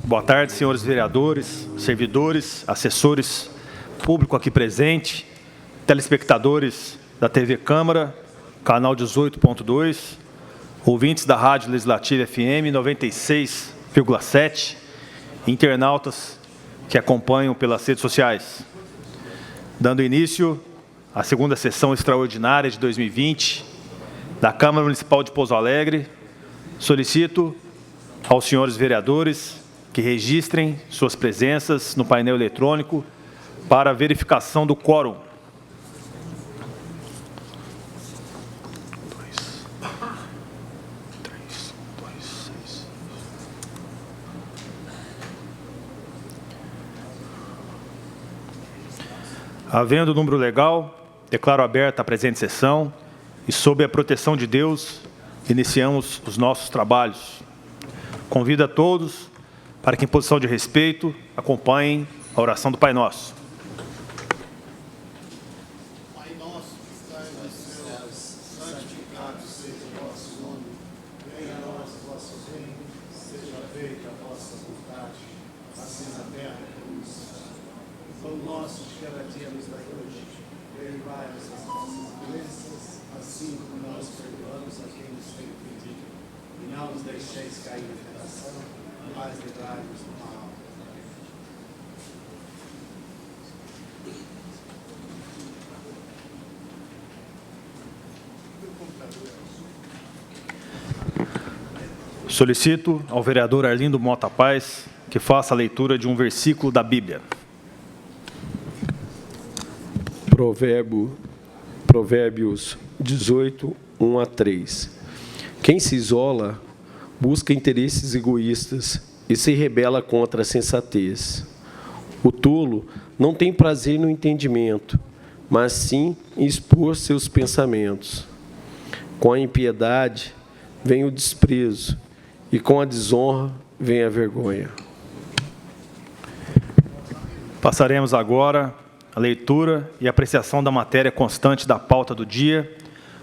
Boa tarde, senhores vereadores, servidores, assessores, público aqui presente, telespectadores da TV Câmara, canal 18.2, ouvintes da Rádio Legislativa FM 96,7, internautas que acompanham pelas redes sociais. Dando início à segunda sessão extraordinária de 2020 da Câmara Municipal de Pouso Alegre, solicito aos senhores vereadores que registrem suas presenças no painel eletrônico para verificação do quórum. Havendo número legal, declaro aberta a presente sessão e, sob a proteção de Deus, iniciamos os nossos trabalhos. Convido a todos para que, em posição de respeito, acompanhem a oração do Pai Nosso. Pai nosso que estás nos céus, santificado seja o vosso nome. Venha a nós o vosso reino, seja feita a vossa vontade, assim na terra como no céu. O pão nosso de cada dia nos dai hoje. Perdoai-nos as nossas doenças, assim como nós perdoamos a quem nos tem ofendido. E não nos deixeis cair na tentação, mas livrai-nos do mal. Solicito ao vereador Arlindo Mota Paz que faça a leitura de um versículo da Bíblia. Provérbios 18, 1 a 3. Quem se isola busca interesses egoístas e se rebela contra a sensatez. O tolo não tem prazer no entendimento, mas sim em expor seus pensamentos. Com a impiedade vem o desprezo, e com a desonra vem a vergonha. Passaremos agora a leitura e apreciação da matéria constante da pauta do dia,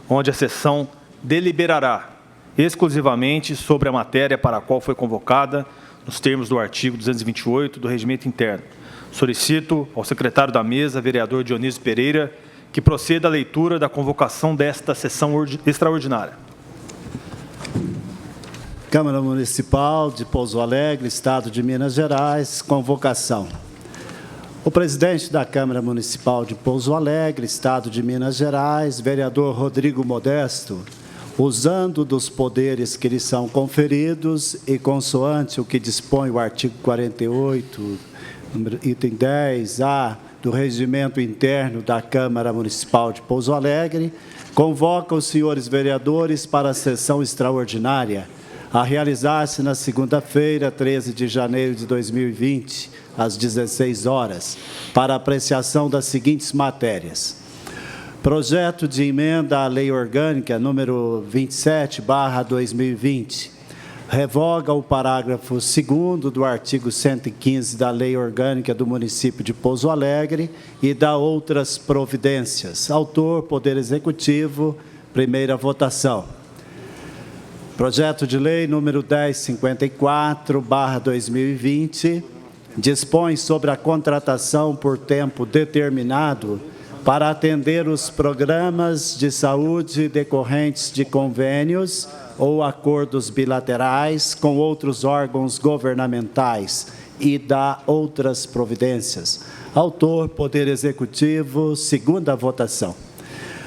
onde a sessão deliberará exclusivamente sobre a matéria para a qual foi convocada, nos termos do artigo 228 do Regimento Interno. Solicito ao secretário da mesa, vereador Dionísio Pereira, que proceda à leitura da convocação desta sessão extraordinária. Câmara Municipal de Pouso Alegre, Estado de Minas Gerais, convocação. O presidente da Câmara Municipal de Pouso Alegre, Estado de Minas Gerais, vereador Rodrigo Modesto, usando dos poderes que lhe são conferidos e consoante o que dispõe o artigo 48, item 10A do Regimento Interno da Câmara Municipal de Pouso Alegre, convoca os senhores vereadores para a sessão extraordinária, a realizar-se na segunda-feira, 13 de janeiro de 2020, às 16 horas, para apreciação das seguintes matérias. Projeto de emenda à Lei Orgânica número 27/2020, revoga o parágrafo 2º do artigo 115 da Lei Orgânica do município de Pouso Alegre e dá outras providências. Autor, Poder Executivo, primeira votação. Projeto de Lei número 1054/2020, dispõe sobre a contratação por tempo determinado para atender os programas de saúde decorrentes de convênios ou acordos bilaterais com outros órgãos governamentais e dá outras providências. Autor, Poder Executivo, segunda votação.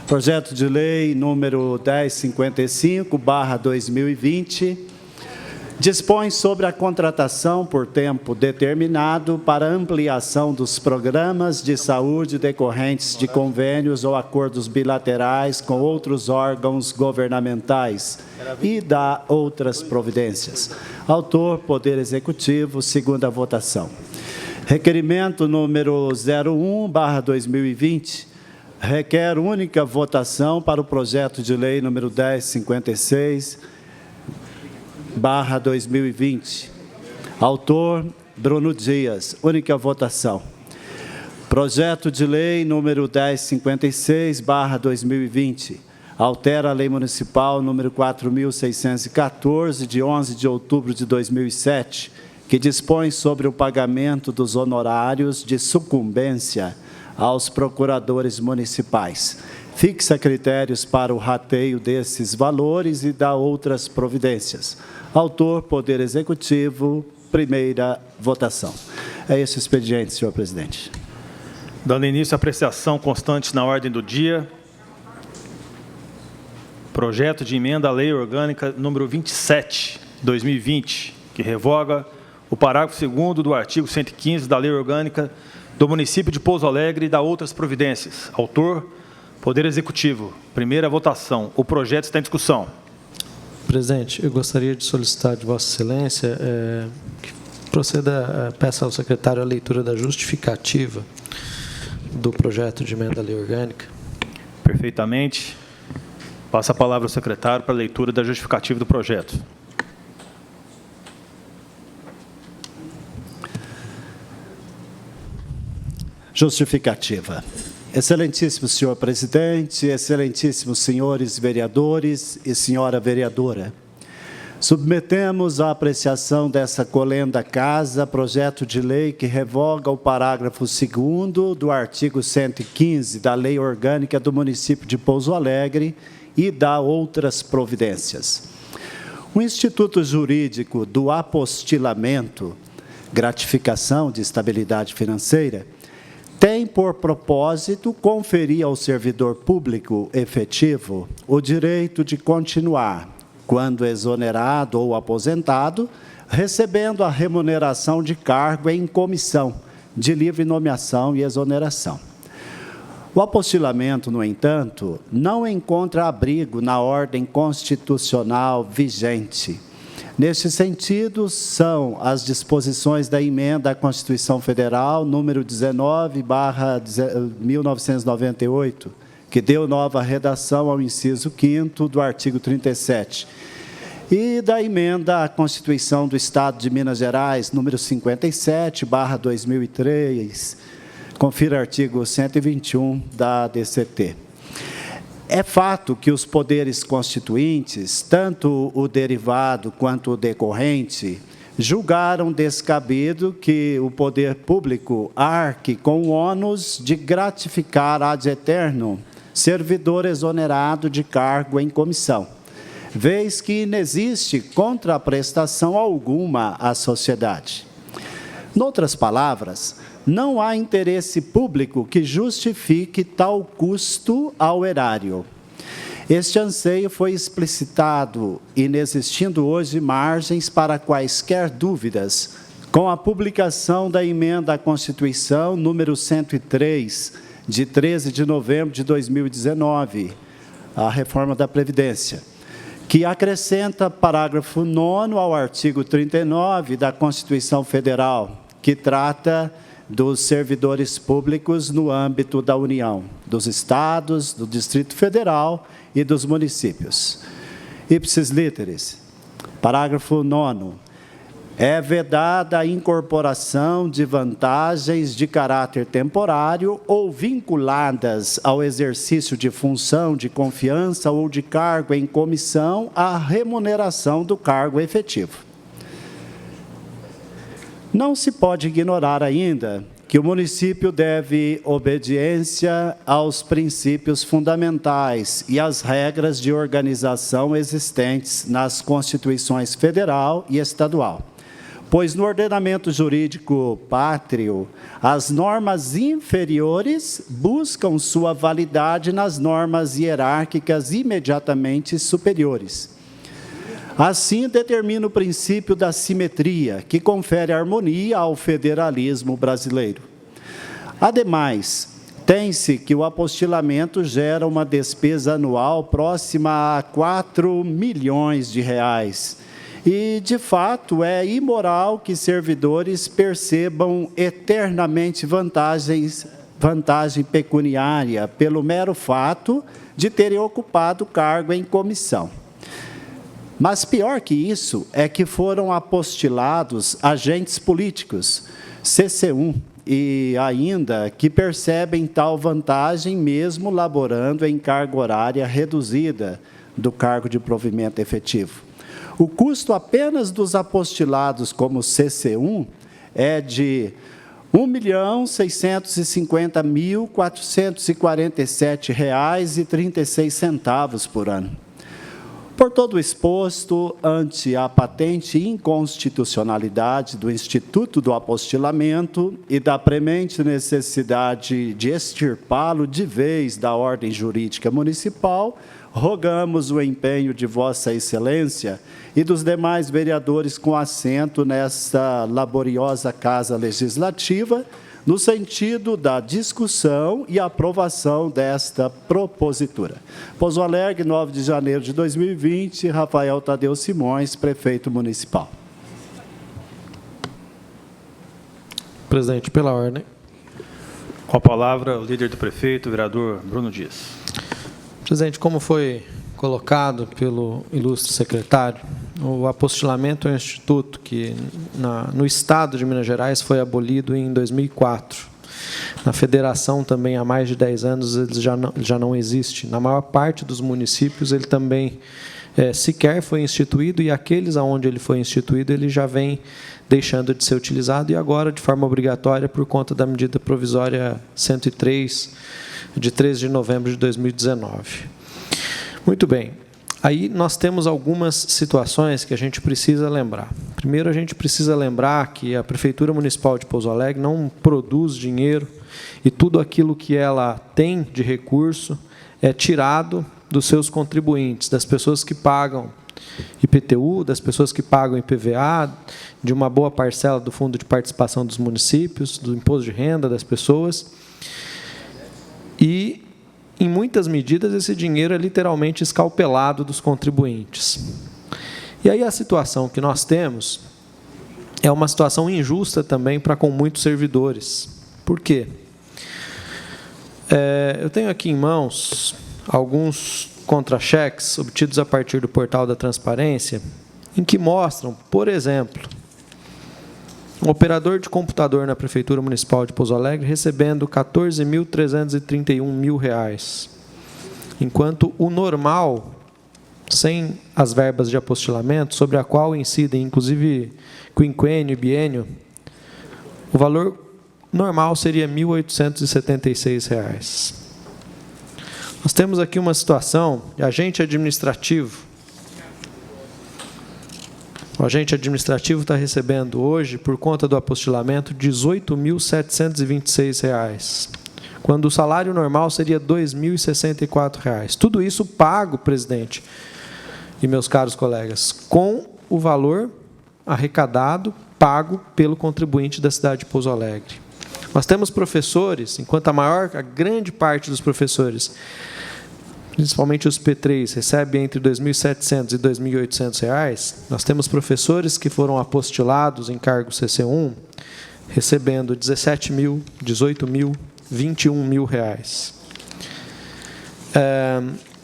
Projeto de Lei número 1055/2020, dispõe sobre a contratação por tempo determinado para ampliação dos programas de saúde decorrentes de convênios ou acordos bilaterais com outros órgãos governamentais e dá outras providências. Autor, Poder Executivo, segunda votação. Requerimento número 01/2020, requer única votação para o projeto de lei número 1056/2020. Autor, Bruno Dias. Única votação. Projeto de lei número 1056/2020. Altera a Lei Municipal número 4.614, de 11 de outubro de 2007, que dispõe sobre o pagamento dos honorários de sucumbência aos procuradores municipais. Fixa critérios para o rateio desses valores e dá outras providências. Autor, Poder Executivo, primeira votação. É esse o expediente, senhor presidente. Dando início à apreciação constante na ordem do dia, projeto de emenda à Lei Orgânica número 27, 2020, que revoga o parágrafo 2º do artigo 115 da Lei Orgânica do município de Pouso Alegre e dá outras providências. Autor, Poder Executivo. Primeira votação. O projeto está em discussão. Presidente, eu gostaria de solicitar de Vossa Excelência que proceda, peça ao secretário a leitura da justificativa do projeto de emenda à Lei Orgânica. Perfeitamente. Passa a palavra ao secretário para a leitura da justificativa do projeto. Justificativa. Excelentíssimo senhor presidente, excelentíssimos senhores vereadores e senhora vereadora, submetemos à apreciação dessa colenda casa projeto de lei que revoga o parágrafo 2º do artigo 115 da Lei Orgânica do município de Pouso Alegre e dá outras providências. O Instituto Jurídico do Apostilamento, Gratificação de Estabilidade Financeira, tem por propósito conferir ao servidor público efetivo o direito de continuar, quando exonerado ou aposentado, recebendo a remuneração de cargo em comissão, de livre nomeação e exoneração. O apostilamento, no entanto, não encontra abrigo na ordem constitucional vigente. Neste sentido, são as disposições da emenda à Constituição Federal, número 19/1998, que deu nova redação ao inciso 5º do artigo 37, e da emenda à Constituição do Estado de Minas Gerais, número 57/2003, confira artigo 121 da DCT. É fato que os poderes constituintes, tanto o derivado quanto o decorrente, julgaram descabido que o poder público arque com o ônus de gratificar ad eternum servidor exonerado de cargo em comissão, vez que inexiste contraprestação alguma à sociedade. Noutras palavras, não há interesse público que justifique tal custo ao erário. Este anseio foi explicitado, inexistindo hoje margens para quaisquer dúvidas, com a publicação da emenda à Constituição número 103, de 13 de novembro de 2019, a reforma da Previdência, que acrescenta parágrafo 9º ao artigo 39 da Constituição Federal, que trata dos servidores públicos no âmbito da União, dos estados, do Distrito Federal e dos municípios. Ipsis literis, parágrafo 9º. É vedada a incorporação de vantagens de caráter temporário ou vinculadas ao exercício de função de confiança ou de cargo em comissão à remuneração do cargo efetivo. Não se pode ignorar ainda que o município deve obediência aos princípios fundamentais e às regras de organização existentes nas Constituições Federal e Estadual, pois no ordenamento jurídico pátrio, as normas inferiores buscam sua validade nas normas hierárquicas imediatamente superiores. Assim, determina o princípio da simetria, que confere harmonia ao federalismo brasileiro. Ademais, tem-se que o apostilamento gera uma despesa anual próxima a 4 milhões de reais. E, de fato, é imoral que servidores percebam eternamente vantagem pecuniária pelo mero fato de terem ocupado cargo em comissão. Mas pior que isso é que foram apostilados agentes políticos, CC1, e ainda que percebem tal vantagem mesmo laborando em carga horária reduzida do cargo de provimento efetivo. O custo apenas dos apostilados como CC1 é de R$ 1.650.447,36 por ano. Por todo o exposto, ante a patente inconstitucionalidade do Instituto do Apostilamento e da premente necessidade de extirpá-lo de vez da ordem jurídica municipal, rogamos o empenho de Vossa Excelência e dos demais vereadores com assento nesta laboriosa Casa Legislativa, no sentido da discussão e aprovação desta propositura. Pouso Alegre, 9 de janeiro de 2020, Rafael Tadeu Simões, prefeito municipal. Presidente, pela ordem. Com a palavra, o líder do prefeito, o vereador Bruno Dias. Presidente, como foi colocado pelo ilustre secretário, o apostilamento é um instituto que, no Estado de Minas Gerais, foi abolido em 2004. Na federação, também, há mais de 10 anos, ele já não existe. Na maior parte dos municípios, ele também sequer foi instituído, e aqueles onde ele foi instituído, ele já vem deixando de ser utilizado, e agora, de forma obrigatória, por conta da medida provisória 103, de 13 de novembro de 2019. Muito bem. Aí nós temos algumas situações que a gente precisa lembrar. Primeiro, a gente precisa lembrar que a Prefeitura Municipal de Pouso Alegre não produz dinheiro, e tudo aquilo que ela tem de recurso é tirado dos seus contribuintes, das pessoas que pagam IPTU, das pessoas que pagam IPVA, de uma boa parcela do Fundo de Participação dos Municípios, do Imposto de Renda das pessoas. E, em muitas medidas, esse dinheiro é literalmente escalpelado dos contribuintes. E aí a situação que nós temos é uma situação injusta também para com muitos servidores. Por quê? Eu tenho aqui em mãos alguns contra-cheques obtidos a partir do portal da transparência, em que mostram, por exemplo, um operador de computador na Prefeitura Municipal de Pouso Alegre recebendo R$ 14.331.000, enquanto o normal, sem as verbas de apostilamento, sobre a qual incidem, inclusive, quinquênio e biênio, o valor normal seria R$ 1.876. Nós temos aqui uma situação de agente administrativo. O agente administrativo está recebendo hoje, por conta do apostilamento, R$ 18.726, quando o salário normal seria R$ 2.064. Tudo isso pago, presidente e meus caros colegas, com o valor arrecadado, pago pelo contribuinte da cidade de Pouso Alegre. Nós temos professores, enquanto a grande parte dos professores, principalmente os P3, recebe entre R$ 2.700 e R$ 2.800, nós temos professores que foram apostilados em cargo CC1, recebendo R$ 17.000, R$ 18.000, R$ 21.000.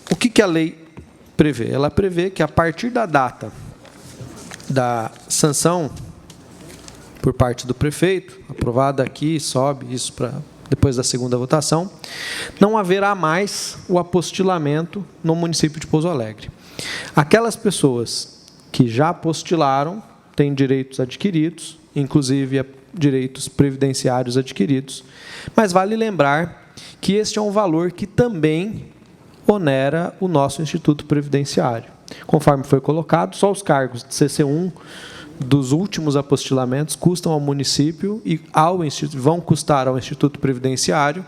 O que a lei prevê? Ela prevê que, a partir da data da sanção por parte do prefeito, aprovada aqui, sobe isso para depois da segunda votação, não haverá mais o apostilamento no município de Pouso Alegre. Aquelas pessoas que já apostilaram têm direitos adquiridos, inclusive direitos previdenciários adquiridos, mas vale lembrar que este é um valor que também onera o nosso Instituto Previdenciário. Conforme foi colocado, só os cargos de CC1 dos últimos apostilamentos custam ao município e vão custar ao Instituto Previdenciário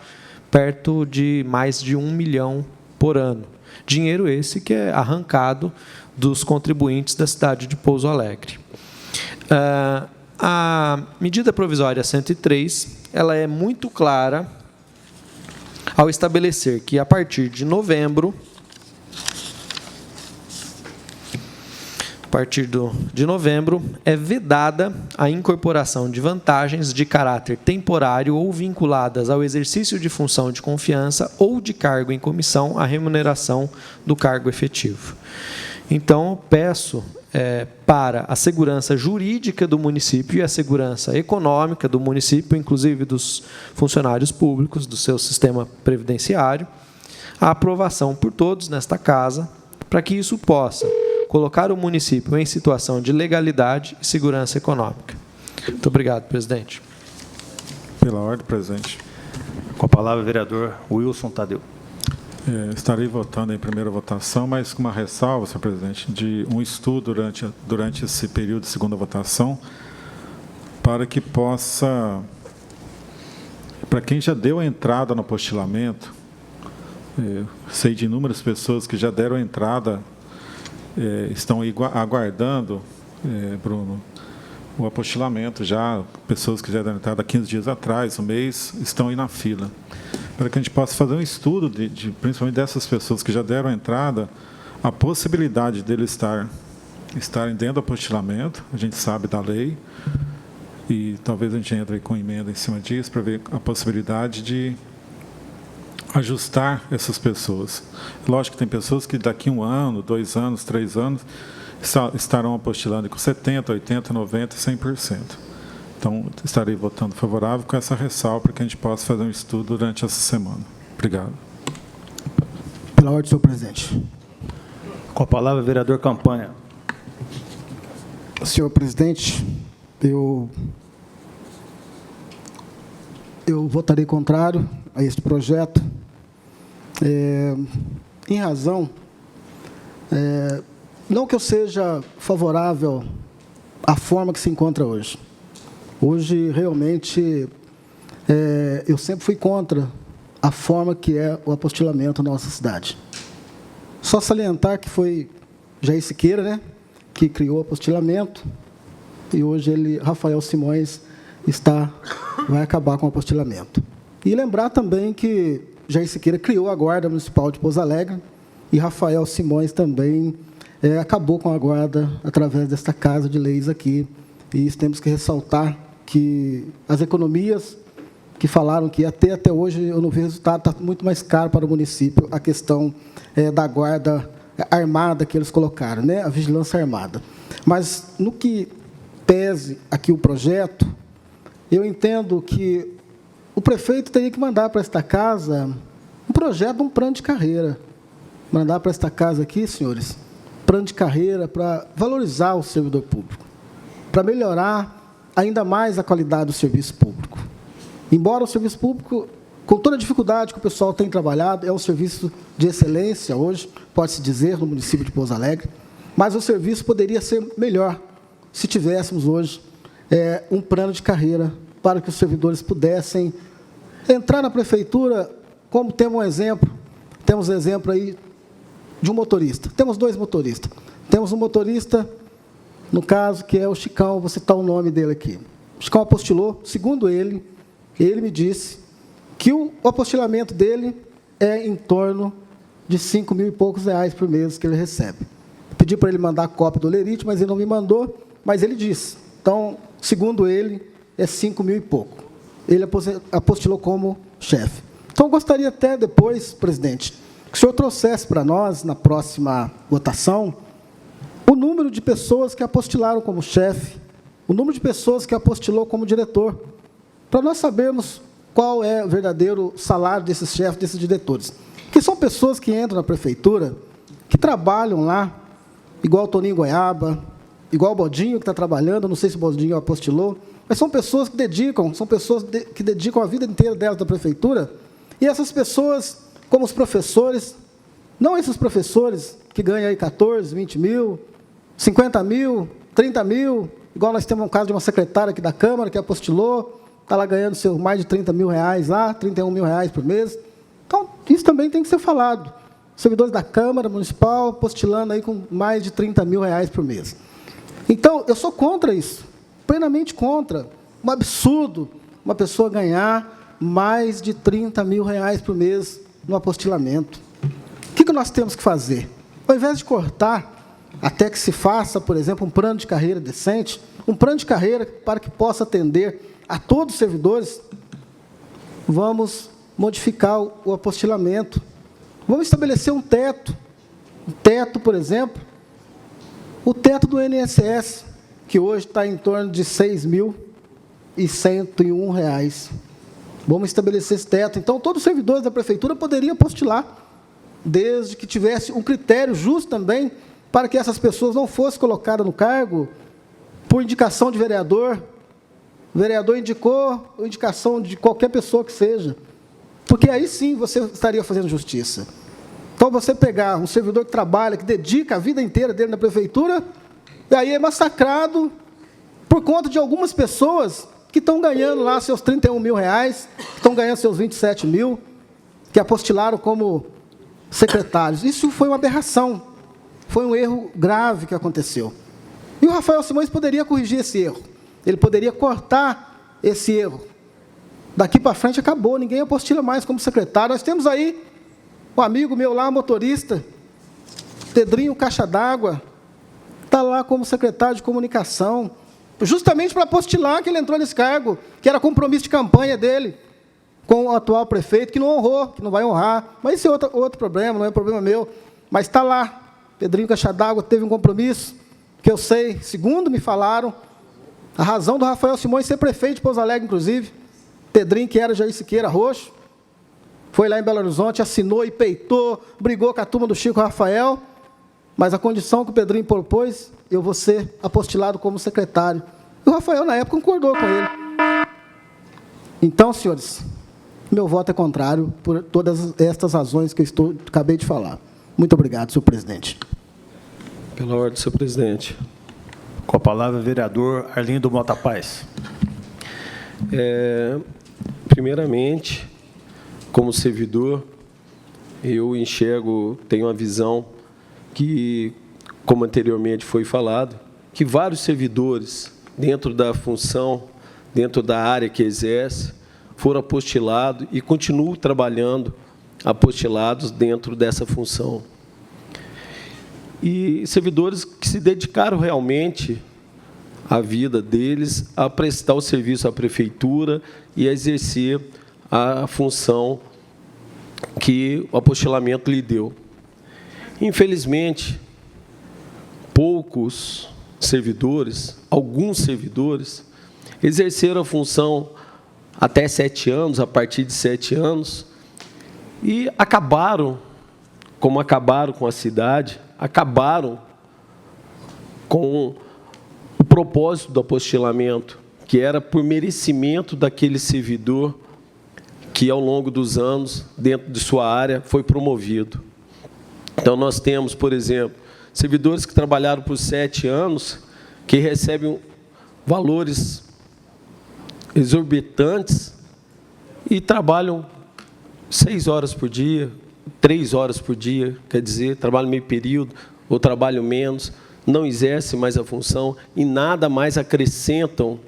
perto de mais de R$ 1 milhão por ano. Dinheiro esse que é arrancado dos contribuintes da cidade de Pouso Alegre. A medida provisória 103, ela é muito clara ao estabelecer que, a partir de novembro, é vedada a incorporação de vantagens de caráter temporário ou vinculadas ao exercício de função de confiança ou de cargo em comissão à remuneração do cargo efetivo. Então, peço para a segurança jurídica do município e a segurança econômica do município, inclusive dos funcionários públicos, do seu sistema previdenciário, a aprovação por todos nesta casa, para que isso possa colocar o município em situação de legalidade e segurança econômica. Muito obrigado, presidente. Pela ordem, presidente. Com a palavra, o vereador Wilson Tadeu. Estarei votando em primeira votação, mas com uma ressalva, senhor presidente, de um estudo durante esse período de segunda votação, para que possa, para quem já deu a entrada no apostilamento, sei de inúmeras pessoas que já deram a entrada, estão aguardando, Bruno, o apostilamento, já pessoas que já deram entrada há 15 dias atrás, um mês, estão aí na fila. Para que a gente possa fazer um estudo, principalmente dessas pessoas que já deram a entrada, a possibilidade deles estarem dentro do apostilamento, a gente sabe da lei, e talvez a gente entre com emenda em cima disso, para ver a possibilidade de ajustar essas pessoas. Lógico que tem pessoas que daqui 1 ano, 2 anos, 3 anos, estarão apostilando com 70%, 80%, 90% e 100%. Então, estarei votando favorável com essa ressalva para que a gente possa fazer um estudo durante essa semana. Obrigado. Pela ordem, senhor presidente. Com a palavra, o vereador Campanha. Senhor presidente, eu votarei contrário a este projeto, em razão, não que eu seja favorável à forma que se encontra hoje. Hoje, realmente, eu sempre fui contra a forma que é o apostilamento na nossa cidade. Só salientar que foi Jair Siqueira, né, que criou o apostilamento, e hoje Rafael Simões vai acabar com o apostilamento. E lembrar também que Jair Siqueira criou a Guarda Municipal de Pouso Alegre, e Rafael Simões também acabou com a Guarda através desta Casa de Leis aqui. E isso temos que ressaltar que as economias que falaram que até hoje eu não vi resultado, está muito mais caro para o município a questão da guarda armada que eles colocaram, né? A vigilância armada. Mas, no que pese aqui o projeto, eu entendo que o prefeito teria que mandar para esta casa um projeto, um plano de carreira. Mandar para esta casa aqui, senhores, plano de carreira para valorizar o servidor público, para melhorar ainda mais a qualidade do serviço público. Embora o serviço público, com toda a dificuldade que o pessoal tem trabalhado, é um serviço de excelência hoje, pode-se dizer, no município de Pouso Alegre, mas o serviço poderia ser melhor se tivéssemos hoje um plano de carreira para que os servidores pudessem entrar na prefeitura, como temos um exemplo aí de um motorista. Temos 2 motoristas. Temos um motorista, no caso, que é o Chicão, vou citar o nome dele aqui. O Chicão apostilou, segundo ele me disse que o apostilamento dele é em torno de 5 mil e poucos reais por mês que ele recebe. Pedi para ele mandar a cópia do lerite, mas ele não me mandou, mas ele disse. Então, segundo ele, é 5 mil e pouco. Ele apostilou como chefe. Então, eu gostaria até depois, presidente, que o senhor trouxesse para nós, na próxima votação, o número de pessoas que apostilaram como chefe, o número de pessoas que apostilou como diretor, para nós sabermos qual é o verdadeiro salário desses chefes, desses diretores. Porque são pessoas que entram na prefeitura, que trabalham lá, igual o Toninho Goiaba, igual o Bodinho, que está trabalhando, não sei se o Bodinho apostilou, mas são pessoas que dedicam a vida inteira delas da prefeitura, e essas pessoas, como os professores, não esses professores que ganham aí 14, 20 mil, 50 mil, 30 mil, igual nós temos um caso de uma secretária aqui da Câmara que apostilou, está lá ganhando seus mais de 30 mil reais lá, 31 mil reais por mês. Então, isso também tem que ser falado. Servidores da Câmara Municipal apostilando aí com mais de 30 mil reais por mês. Então, eu sou contra isso, plenamente contra. Um absurdo uma pessoa ganhar mais de 30 mil reais por mês no apostilamento. O que nós temos que fazer? Ao invés de cortar, até que se faça, por exemplo, um plano de carreira decente, um plano de carreira para que possa atender a todos os servidores, vamos modificar o apostilamento. Vamos estabelecer um teto. Um teto, por exemplo, o teto do INSS, que hoje está em torno de R$ 6.101. Vamos estabelecer esse teto. Então, todos os servidores da prefeitura poderiam apostilar, desde que tivesse um critério justo também para que essas pessoas não fossem colocadas no cargo por indicação de vereador. O vereador indicou, ou indicação de qualquer pessoa que seja. Porque aí sim você estaria fazendo justiça. Então, você pegar um servidor que trabalha, que dedica a vida inteira dele na prefeitura, e aí é massacrado por conta de algumas pessoas que estão ganhando lá seus 31 mil reais, que estão ganhando seus 27 mil, que apostilaram como secretários. Isso foi uma aberração, foi um erro grave que aconteceu. E o Rafael Simões poderia corrigir esse erro, ele poderia cortar esse erro. Daqui para frente acabou, ninguém apostila mais como secretário. Nós temos aí um amigo meu lá, motorista, Pedrinho Caixa d'Água, está lá como secretário de comunicação, justamente para apostilar que ele entrou nesse cargo, que era compromisso de campanha dele com o atual prefeito, que não honrou, que não vai honrar. Mas isso é outro problema, não é problema meu. Mas está lá, Pedrinho Caixa d'Água teve um compromisso, que eu sei, segundo me falaram, a razão do Rafael Simões ser prefeito de Pouso Alegre, inclusive, Pedrinho, que era Jair Siqueira Roxo, foi lá em Belo Horizonte, assinou e peitou, brigou com a turma do Chico Rafael, mas a condição que o Pedrinho propôs, eu vou ser apostilado como secretário. E o Rafael, na época, concordou com ele. Então, senhores, meu voto é contrário por todas estas razões que eu acabei de falar. Muito obrigado, senhor presidente. Pela ordem, senhor presidente. Com a palavra, o vereador Arlindo Mota Paz. Primeiramente, como servidor, eu enxergo, tenho uma visão que, como anteriormente foi falado, que vários servidores, dentro da função, dentro da área que exerce, foram apostilados e continuam trabalhando apostilados dentro dessa função. E servidores que se dedicaram realmente a vida deles a prestar o serviço à prefeitura e a exercer a função que o apostilamento lhe deu. Infelizmente, poucos servidores, alguns servidores, exerceram a função até 7 anos, a partir de 7 anos, e acabaram, como acabaram com a cidade, acabaram com o propósito do apostilamento, que era por merecimento daquele servidor que, ao longo dos anos, dentro de sua área, foi promovido. Então, nós temos, por exemplo, servidores que trabalharam por 7 anos, que recebem valores exorbitantes e trabalham 6 horas por dia, 3 horas por dia, quer dizer, trabalham meio período ou trabalham menos, não exercem mais a função e nada mais acrescentam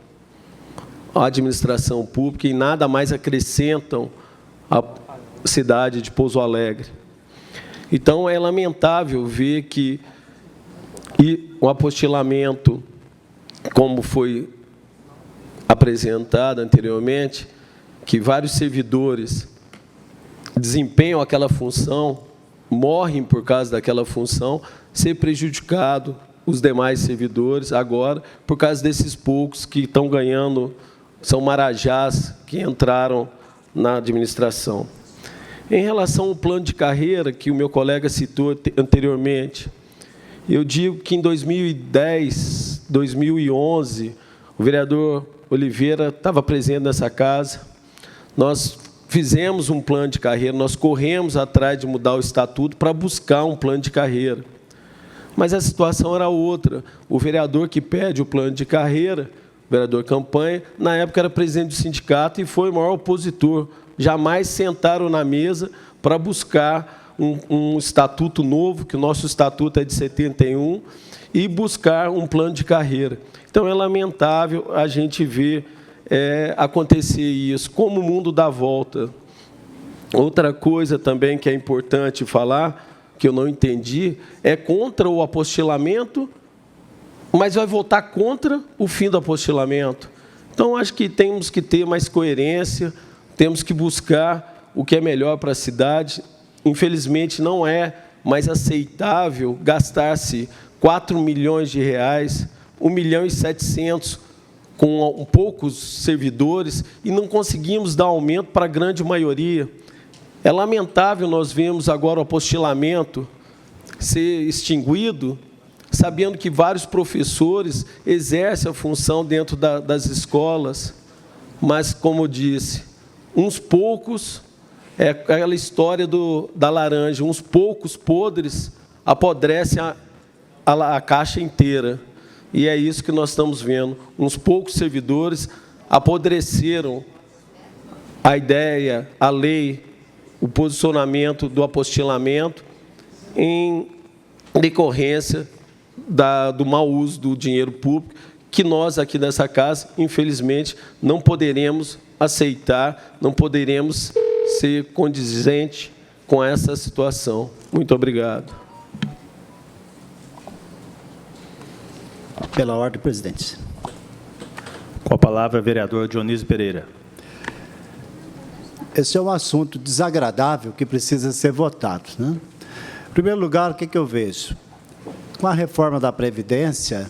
à administração pública e nada mais acrescentam à cidade de Pouso Alegre. Então, é lamentável ver que o apostilamento, como foi apresentado anteriormente, que vários servidores desempenham aquela função, morrem por causa daquela função, ser prejudicado os demais servidores agora, por causa desses poucos que estão ganhando, são marajás que entraram na administração. Em relação ao plano de carreira, que o meu colega citou anteriormente, eu digo que em 2010, 2011, o vereador Oliveira estava presente nessa casa, nós fizemos um plano de carreira, nós corremos atrás de mudar o estatuto para buscar um plano de carreira. Mas a situação era outra. O vereador que pede o plano de carreira, o vereador Campanha, na época era presidente do sindicato e foi o maior opositor. Jamais sentaram na mesa para buscar um estatuto novo, que o nosso estatuto é de 71, e buscar um plano de carreira. Então, é lamentável a gente ver acontecer isso, como o mundo dá volta. Outra coisa também que é importante falar, que eu não entendi, é contra o apostilamento, mas vai votar contra o fim do apostilamento. Então, acho que temos que ter mais coerência, temos que buscar o que é melhor para a cidade. Infelizmente, não é mais aceitável gastar-se 4 milhões de reais, 1.700.000, com poucos servidores, e não conseguimos dar aumento para a grande maioria. É lamentável nós vemos agora o apostilamento ser extinguido sabendo que vários professores exercem a função dentro das escolas, mas, como disse, uns poucos, é aquela história da laranja, uns poucos podres apodrecem a caixa inteira. E é isso que nós estamos vendo. Uns poucos servidores apodreceram a ideia, a lei, o posicionamento do apostilamento em decorrência do mau uso do dinheiro público, que nós aqui dessa casa, infelizmente, não poderemos aceitar, não poderemos ser condizente com essa situação. Muito obrigado. Pela ordem, presidente. Com a palavra, vereador Dionísio Pereira. Esse é um assunto desagradável que precisa ser votado, né? Em primeiro lugar, o que eu vejo? Com a reforma da Previdência,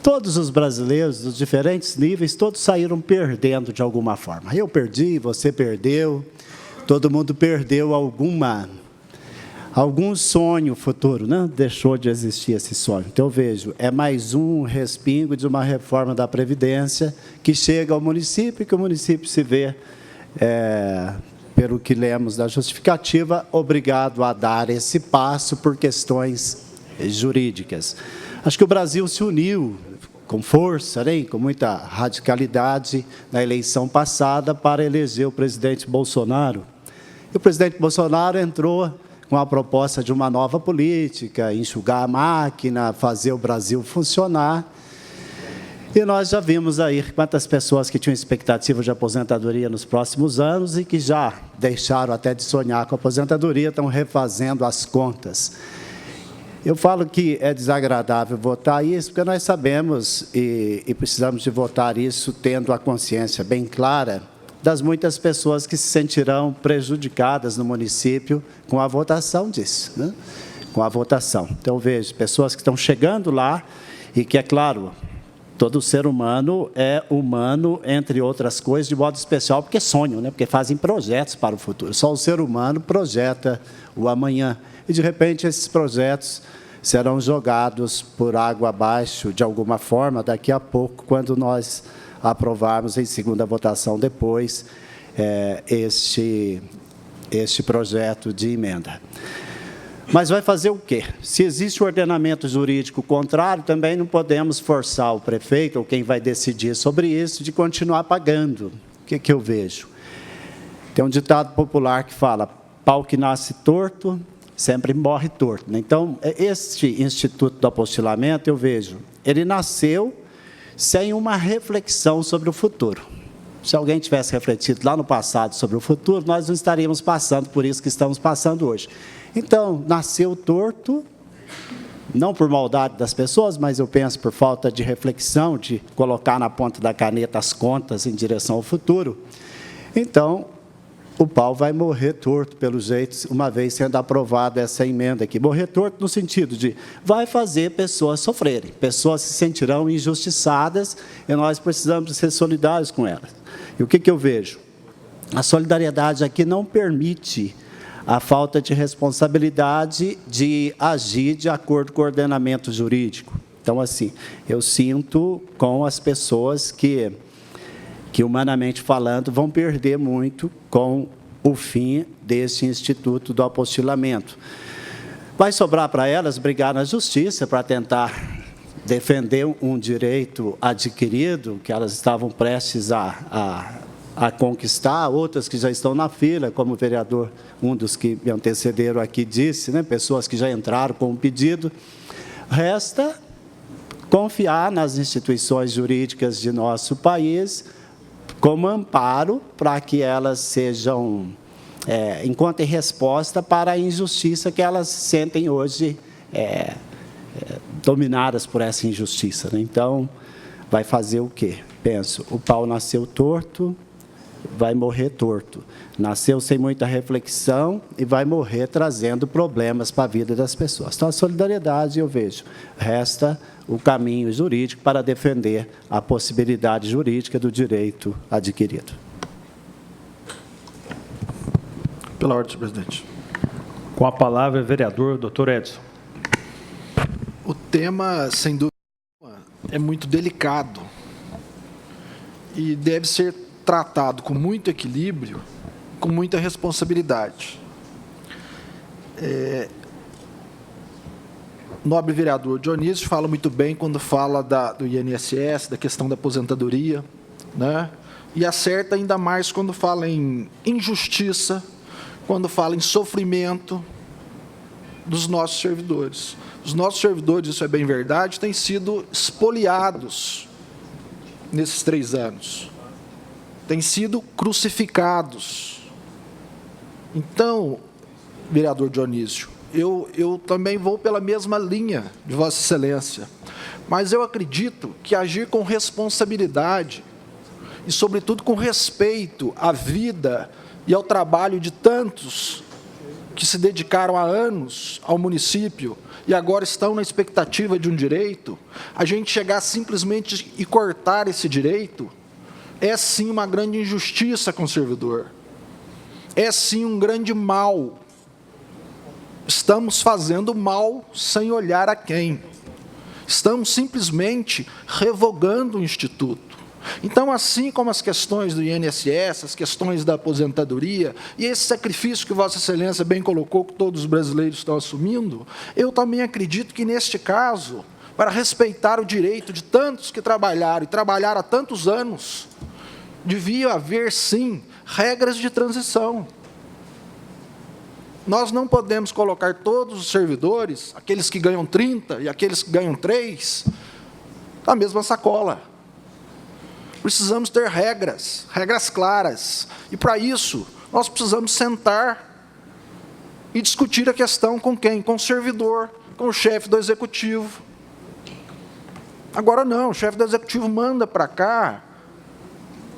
todos os brasileiros, dos diferentes níveis, todos saíram perdendo de alguma forma. Eu perdi, você perdeu, todo mundo perdeu algum sonho futuro, né? Deixou de existir esse sonho. Então, eu vejo, é mais um respingo de uma reforma da Previdência que chega ao município e que o município se vê, pelo que lemos da justificativa, obrigado a dar esse passo por questões jurídicas. Acho que o Brasil se uniu com força, né, com muita radicalidade na eleição passada para eleger o presidente Bolsonaro. E o presidente Bolsonaro entrou com a proposta de uma nova política, enxugar a máquina, fazer o Brasil funcionar. E nós já vimos aí quantas pessoas que tinham expectativa de aposentadoria nos próximos anos e que já deixaram até de sonhar com a aposentadoria, estão refazendo as contas. Eu falo que é desagradável votar isso, porque nós sabemos e precisamos de votar isso tendo a consciência bem clara das muitas pessoas que se sentirão prejudicadas no município com a votação disso, né? Com a votação. Então, vejo pessoas que estão chegando lá e que, é claro, todo ser humano é humano, entre outras coisas, de modo especial, porque sonham, né? Porque fazem projetos para o futuro. Só o ser humano projeta o amanhã. E, de repente, esses projetos serão jogados por água abaixo, de alguma forma, daqui a pouco, quando nós aprovarmos em segunda votação depois este projeto de emenda. Mas vai fazer o quê? Se existe um ordenamento jurídico contrário, também não podemos forçar o prefeito, ou quem vai decidir sobre isso, de continuar pagando. O que eu vejo? Tem um ditado popular que fala, pau que nasce torto, sempre morre torto. Então, este Instituto do Apostilamento, eu vejo, ele nasceu sem uma reflexão sobre o futuro. Se alguém tivesse refletido lá no passado sobre o futuro, nós não estaríamos passando por isso que estamos passando hoje. Então, nasceu torto, não por maldade das pessoas, mas eu penso por falta de reflexão, de colocar na ponta da caneta as contas em direção ao futuro. Então, o pau vai morrer torto, pelo jeito, uma vez sendo aprovada essa emenda aqui. Morrer torto no sentido de vai fazer pessoas sofrerem, pessoas se sentirão injustiçadas e nós precisamos ser solidários com elas. E o que eu vejo? A solidariedade aqui não permite a falta de responsabilidade de agir de acordo com o ordenamento jurídico. Então, assim, eu sinto com as pessoas que humanamente falando, vão perder muito com o fim desse Instituto do Apostilamento. Vai sobrar para elas brigar na justiça para tentar defender um direito adquirido que elas estavam prestes a conquistar, outras que já estão na fila, como o vereador, um dos que me antecederam aqui disse, né, pessoas que já entraram com o pedido. Resta confiar nas instituições jurídicas de nosso país como amparo para que elas sejam, encontrem resposta para a injustiça que elas sentem hoje, dominadas por essa injustiça, né? Então, vai fazer o quê? Penso, o pau nasceu torto, vai morrer torto. Nasceu sem muita reflexão e vai morrer trazendo problemas para a vida das pessoas. Então, a solidariedade, eu vejo, resta o caminho jurídico para defender a possibilidade jurídica do direito adquirido. Pela ordem, senhor presidente. Com a palavra, vereador Dr. Edson. O tema, sem dúvida, é muito delicado e deve ser tratado com muito equilíbrio, com muita responsabilidade. Nobre vereador Dionísio fala muito bem quando fala do INSS, da questão da aposentadoria, né? E acerta ainda mais quando fala em injustiça, quando fala em sofrimento dos nossos servidores. Os nossos servidores, isso é bem verdade, têm sido espoliados nesses 3 anos. Têm sido crucificados. Então, vereador Dionísio, eu também vou pela mesma linha de Vossa Excelência, mas eu acredito que agir com responsabilidade e, sobretudo, com respeito à vida e ao trabalho de tantos que se dedicaram há anos ao município e agora estão na expectativa de um direito, a gente chegar simplesmente e cortar esse direito, é sim uma grande injustiça com o servidor. É sim um grande mal. Estamos fazendo mal sem olhar a quem. Estamos simplesmente revogando o Instituto. Então, assim como as questões do INSS, as questões da aposentadoria, e esse sacrifício que Vossa Excelência bem colocou, que todos os brasileiros estão assumindo, eu também acredito que, neste caso, para respeitar o direito de tantos que trabalharam, e trabalharam há tantos anos, devia haver, sim, regras de transição. Nós não podemos colocar todos os servidores, aqueles que ganham 30 e aqueles que ganham 3, na mesma sacola. Precisamos ter regras claras. E, para isso, nós precisamos sentar e discutir a questão com quem? Com o servidor, com o chefe do executivo. Agora não, o chefe do executivo manda para cá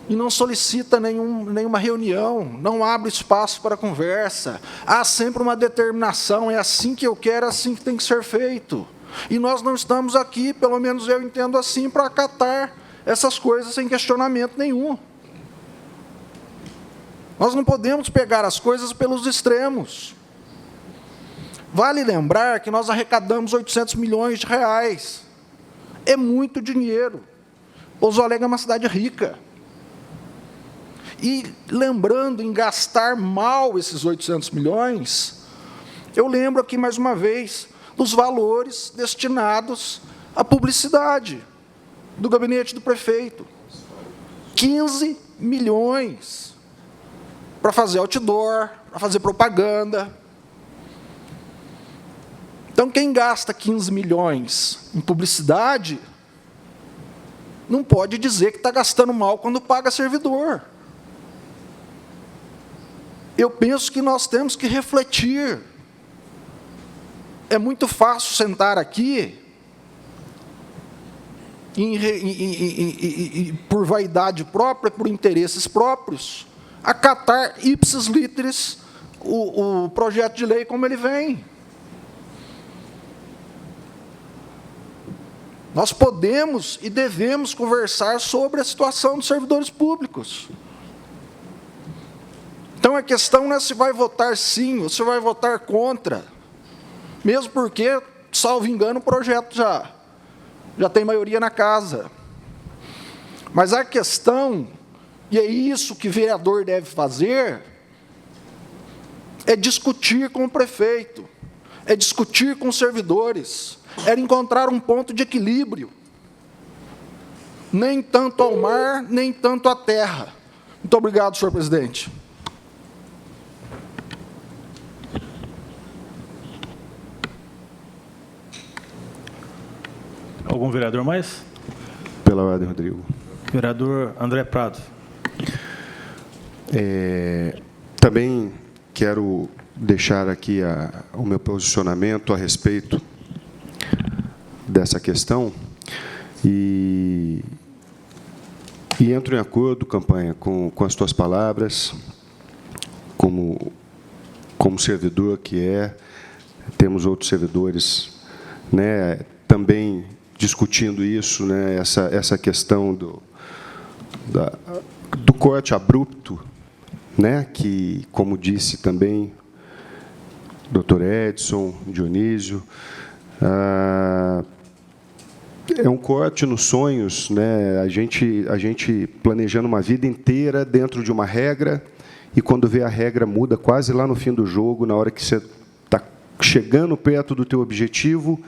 e não solicita nenhuma reunião, não abre espaço para conversa. Há sempre uma determinação, é assim que eu quero, é assim que tem que ser feito. E nós não estamos aqui, pelo menos eu entendo assim, para acatar essas coisas sem questionamento nenhum. Nós não podemos pegar as coisas pelos extremos. Vale lembrar que nós arrecadamos 800 milhões de reais. É muito dinheiro. Pouso Alegre é uma cidade rica. E, lembrando em gastar mal esses 800 milhões, eu lembro aqui, mais uma vez, dos valores destinados à publicidade do gabinete do prefeito. 15 milhões para fazer outdoor, para fazer propaganda. Então, quem gasta 15 milhões em publicidade, não pode dizer que está gastando mal quando paga servidor. Eu penso que nós temos que refletir. É muito fácil sentar aqui e por vaidade própria, por interesses próprios, acatar ipsis literis o projeto de lei como ele vem. Nós podemos e devemos conversar sobre a situação dos servidores públicos. Então, a questão não é se vai votar sim ou se vai votar contra, mesmo porque, salvo engano, o projeto já tem maioria na casa. Mas a questão, e é isso que o vereador deve fazer, é discutir com o prefeito, é discutir com os servidores, é encontrar um ponto de equilíbrio, nem tanto ao mar, nem tanto à terra. Muito obrigado, senhor presidente. Algum vereador mais? Pela ordem, Rodrigo. Vereador André Prado. Também quero deixar aqui o meu posicionamento a respeito dessa questão e entro em acordo, campanha, com as tuas palavras, como servidor que temos outros servidores, né, também discutindo isso, né, essa questão do corte abrupto, né, que, como disse também Dr. Edson, Dionísio, é um corte nos sonhos, né? A gente planejando uma vida inteira dentro de uma regra, e quando vê a regra muda quase lá no fim do jogo, na hora que você está chegando perto do teu objetivo,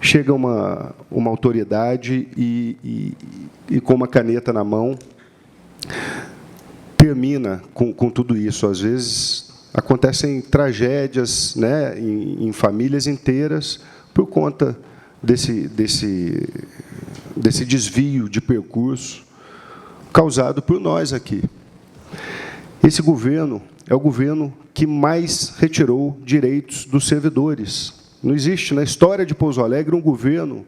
chega uma autoridade e com uma caneta na mão termina com tudo isso. Às vezes acontecem tragédias, né, em famílias inteiras por conta desse desvio de percurso causado por nós aqui. Esse governo é o governo que mais retirou direitos dos servidores. Não existe na história de Pouso Alegre um governo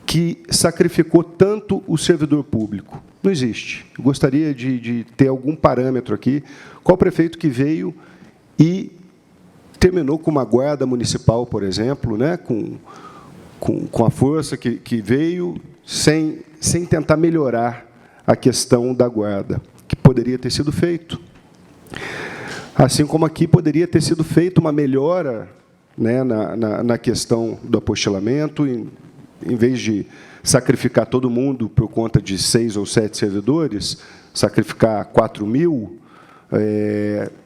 que sacrificou tanto o servidor público. Não existe. Eu gostaria de ter algum parâmetro aqui. Qual prefeito que veio e terminou com uma guarda municipal, por exemplo, né, com a força que veio, sem tentar melhorar a questão da guarda, que poderia ter sido feito. Assim como aqui poderia ter sido feita uma melhora, né, na questão do apostilamento, em vez de sacrificar todo mundo por conta de 6 ou 7 servidores, sacrificar 4.000,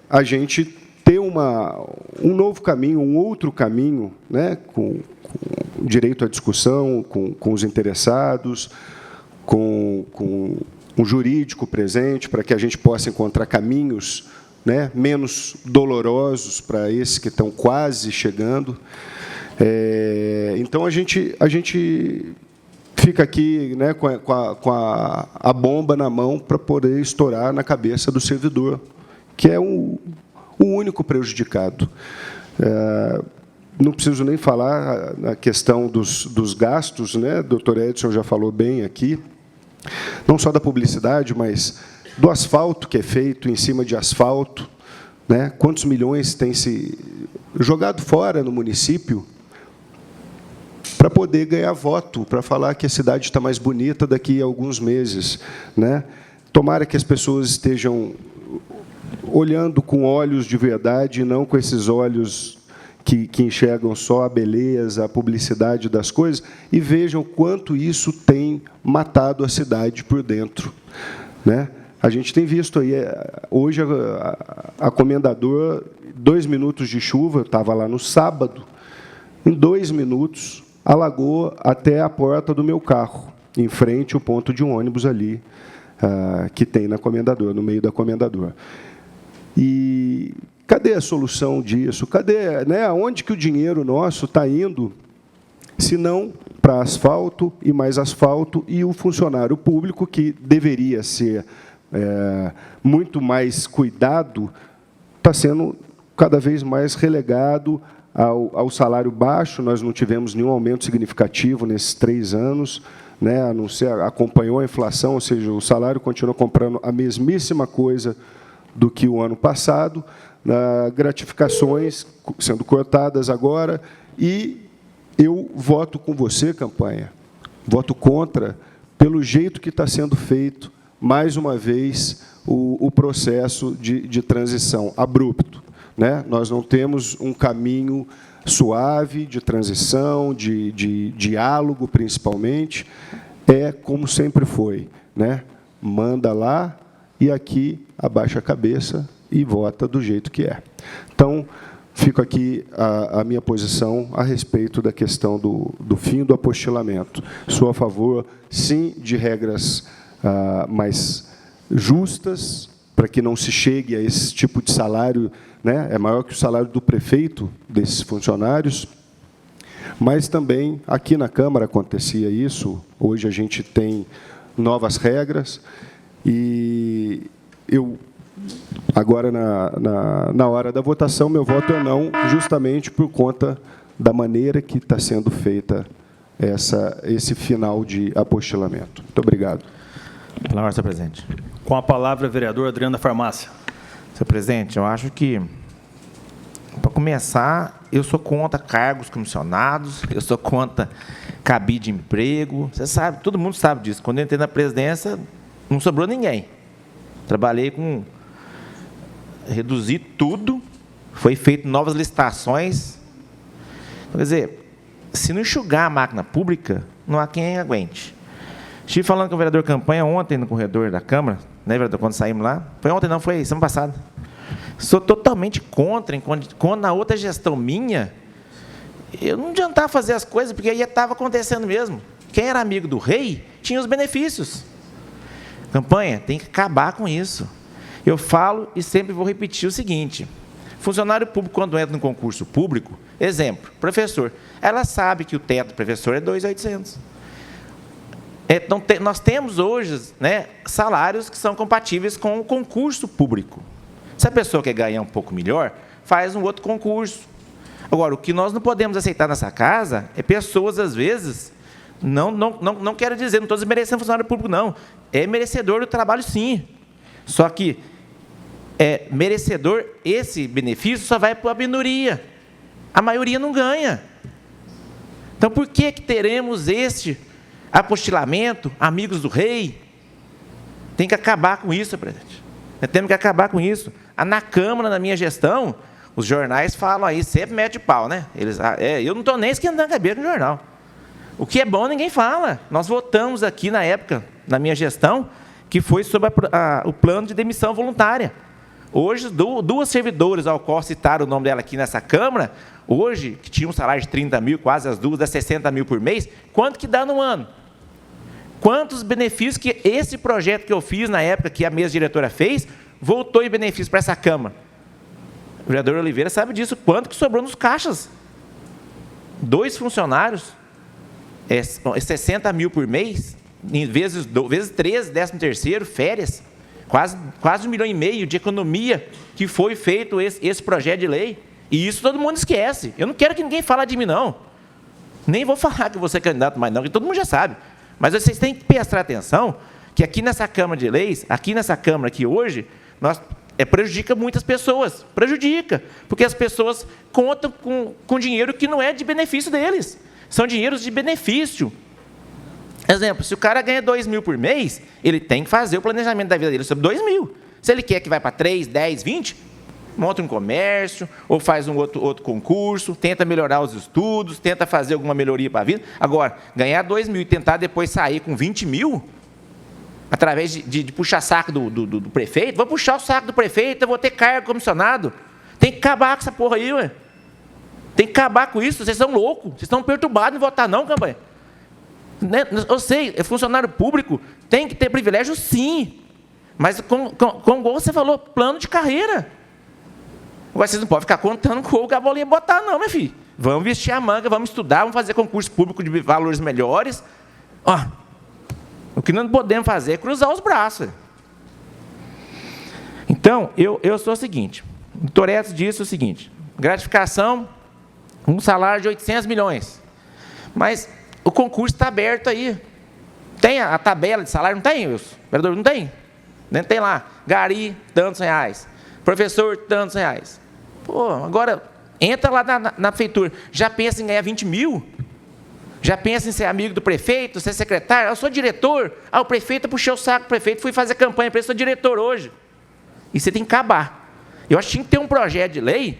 a gente ter um novo caminho, um outro caminho, né, com direito à discussão, com os interessados, com um jurídico presente, para que a gente possa encontrar caminhos, né, menos dolorosos para esses que estão quase chegando. Então, a gente fica aqui, né, com a bomba na mão para poder estourar na cabeça do servidor, que é o único prejudicado. Não preciso nem falar na questão dos gastos, né? O doutor Edson já falou bem aqui, não só da publicidade, mas do asfalto que é feito em cima de asfalto, né? Quantos milhões tem se jogado fora no município para poder ganhar voto, para falar que a cidade está mais bonita daqui a alguns meses, né? Tomara que as pessoas estejam olhando com olhos de verdade, e não com esses olhos que enxergam só a beleza, a publicidade das coisas, e vejam quanto isso tem matado a cidade por dentro, né? A gente tem visto aí, hoje, a Comendador, 2 minutos de chuva, eu estava lá no sábado, em 2 minutos, alagou até a porta do meu carro, em frente ao ponto de um ônibus ali, que tem na Comendador, no meio da Comendador. E cadê a solução disso? Cadê, né, aonde que o dinheiro nosso está indo, se não para asfalto e mais asfalto, e o funcionário público, que deveria ser muito mais cuidado, está sendo cada vez mais relegado ao salário baixo. Nós não tivemos nenhum aumento significativo nesses 3 anos, né, a não ser, acompanhou a inflação, ou seja, o salário continua comprando a mesmíssima coisa do que o ano passado, gratificações sendo cortadas agora, e eu voto com você, campanha, voto contra, pelo jeito que está sendo feito, mais uma vez, o processo de transição abrupto, né? Nós não temos um caminho suave de transição, de diálogo, principalmente, como sempre foi, né? Manda lá e aqui abaixa a cabeça e vota do jeito que é. Então, fico aqui a minha posição a respeito da questão do fim do apostilamento. Sou a favor, sim, de regras mais justas, para que não se chegue a esse tipo de salário, né? É maior que o salário do prefeito desses funcionários, mas também aqui na Câmara acontecia isso. Hoje a gente tem novas regras, e eu, agora, na hora da votação, meu voto é não, justamente por conta da maneira que está sendo feita esse final de apostilamento. Muito obrigado. Pela ordem, senhor presidente. Com a palavra, vereador Adriano da Farmácia. Senhor presidente, eu acho que, para começar, eu sou contra cargos comissionados, eu sou contra cabide de emprego. Você sabe, todo mundo sabe disso. Quando eu entrei na presidência, não sobrou ninguém. Trabalhei com... Reduzi tudo, foi feito novas licitações. Quer dizer, se não enxugar a máquina pública, não há quem aguente. Estive falando com o vereador Campanha ontem no corredor da Câmara, né, vereador, quando saímos lá. Foi ontem, não, foi semana passada. Sou totalmente contra, quando na outra gestão minha, eu não adiantava fazer as coisas, porque aí estava acontecendo mesmo. Quem era amigo do rei tinha os benefícios. Campanha, tem que acabar com isso. Eu falo e sempre vou repetir o seguinte: funcionário público, quando entra no concurso público, exemplo, professor, ela sabe que o teto do professor é 2.800. Então, nós temos hoje, né, salários que são compatíveis com o concurso público. Se a pessoa quer ganhar um pouco melhor, faz um outro concurso. Agora, o que nós não podemos aceitar nessa casa é pessoas, às vezes, não quero dizer, não estou desmerecendo funcionário público, não. É merecedor do trabalho, sim. Só que é merecedor, esse benefício só vai para a minoria. A maioria não ganha. Então, por que teremos este apostilamento, amigos do rei? Tem que acabar com isso, presidente. Temos que acabar com isso. Na Câmara, na minha gestão, os jornais falam aí, sempre mete o pau, né? Eu não estou nem esquentando a cabeça com o jornal. O que é bom, ninguém fala. Nós votamos aqui, na época, na minha gestão, que foi sobre o plano de demissão voluntária. Hoje, duas servidoras, ao qual citaram o nome dela aqui nessa Câmara, hoje, que tinha um salário de 30 mil, quase as duas, dá 60 mil por mês, quanto que dá no ano? Quantos benefícios que esse projeto que eu fiz na época, que a mesa diretora fez, voltou em benefício para essa Câmara? O vereador Oliveira sabe disso, quanto que sobrou nos caixas. 2 funcionários, 60 mil por mês, vezes 13, 13º, férias, quase 1,5 milhão de economia que foi feito esse projeto de lei. E isso todo mundo esquece. Eu não quero que ninguém fale de mim, não. Nem vou falar que vou ser candidato mais, não, porque todo mundo já sabe. Mas vocês têm que prestar atenção que aqui nessa Câmara de Leis, aqui nessa Câmara aqui hoje, prejudica muitas pessoas. Prejudica, porque as pessoas contam com dinheiro que não é de benefício deles. São dinheiros de benefício. Exemplo, se o cara ganha 2 mil por mês, ele tem que fazer o planejamento da vida dele sobre 2 mil. Se ele quer que vai para 3, 10, 20, monta um comércio, ou faz um outro concurso, tenta melhorar os estudos, tenta fazer alguma melhoria para a vida. Agora, ganhar 2 mil e tentar depois sair com 20 mil, através de puxar saco do prefeito, vou puxar o saco do prefeito, eu vou ter cargo comissionado. Tem que acabar com essa porra aí, ué. Tem que acabar com isso, vocês são loucos, vocês estão perturbados em votar não, Campanha. Eu sei, é funcionário público, tem que ter privilégio, sim. Mas, como você falou, plano de carreira. Agora, vocês não podem ficar contando com o que a bolinha botar, não, meu filho. Vamos vestir a manga, vamos estudar, vamos fazer concurso público de valores melhores. Ó, o que não podemos fazer é cruzar os braços. Então, eu sou o seguinte, o Toretto disse o seguinte, gratificação, um salário de 800 milhões. Mas o concurso está aberto aí. Tem a tabela de salário? Não tem, Wilson? Vereador, não tem? Não tem lá. Gari, tantos reais. Professor, tantos reais. Pô, agora, entra lá na prefeitura. Já pensa em ganhar 20 mil? Já pensa em ser amigo do prefeito, ser secretário? Eu sou diretor. O prefeito puxou o saco do prefeito, fui fazer campanha para ele, sou diretor hoje. E você tem que acabar. Eu acho que tinha que ter um projeto de lei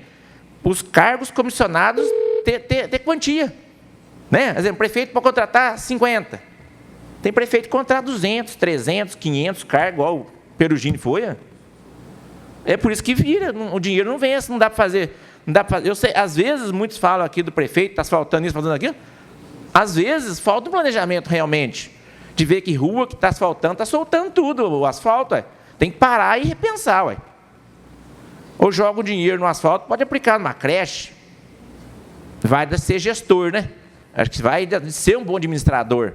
para os cargos comissionados ter quantia. Né? Por exemplo, o prefeito pode contratar 50. Tem prefeito que contrata 200, 300, 500 cargos, igual o Perugini foi. É por isso que vira, o dinheiro não vem, não dá para fazer. Eu sei, às vezes, muitos falam aqui do prefeito, está asfaltando isso, fazendo aquilo. Às vezes, falta um planejamento realmente, de ver que rua que está asfaltando, está soltando tudo, o asfalto. Tem que parar e repensar. Ou joga o dinheiro no asfalto, pode aplicar numa creche. Vai ser gestor, né? Acho que vai ser um bom administrador.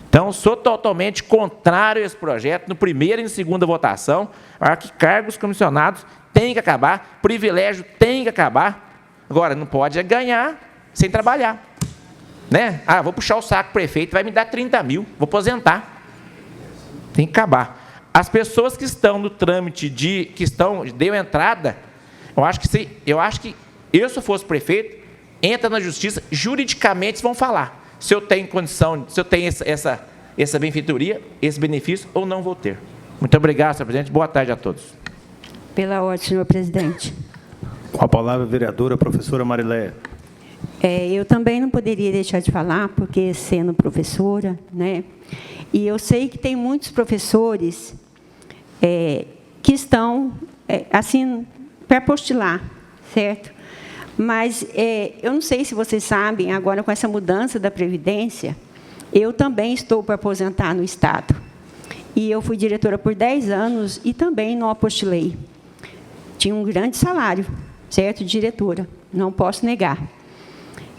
Então, sou totalmente contrário a esse projeto, no primeira e na segunda votação. Acho que cargos comissionados têm que acabar, privilégio tem que acabar. Agora, não pode ganhar sem trabalhar. Né? Vou puxar o saco do prefeito, vai me dar 30 mil, vou aposentar. Tem que acabar. As pessoas que estão no trâmite, deu entrada, eu acho que se eu fosse prefeito, entra na justiça, juridicamente vão falar se eu tenho condição, se eu tenho essa benfeitoria, esse benefício, ou não vou ter. Muito obrigado, senhor presidente. Boa tarde a todos. Pela ordem, senhor presidente. Com a palavra, a vereadora professora Mariléia. Eu também não poderia deixar de falar, porque sendo professora, né? E eu sei que tem muitos professores que estão assim para postular, certo? Mas eu não sei se vocês sabem, agora com essa mudança da Previdência, eu também estou para aposentar no Estado. E eu fui diretora por 10 anos e também não apostulei. Tinha um grande salário, certo? Diretora, não posso negar.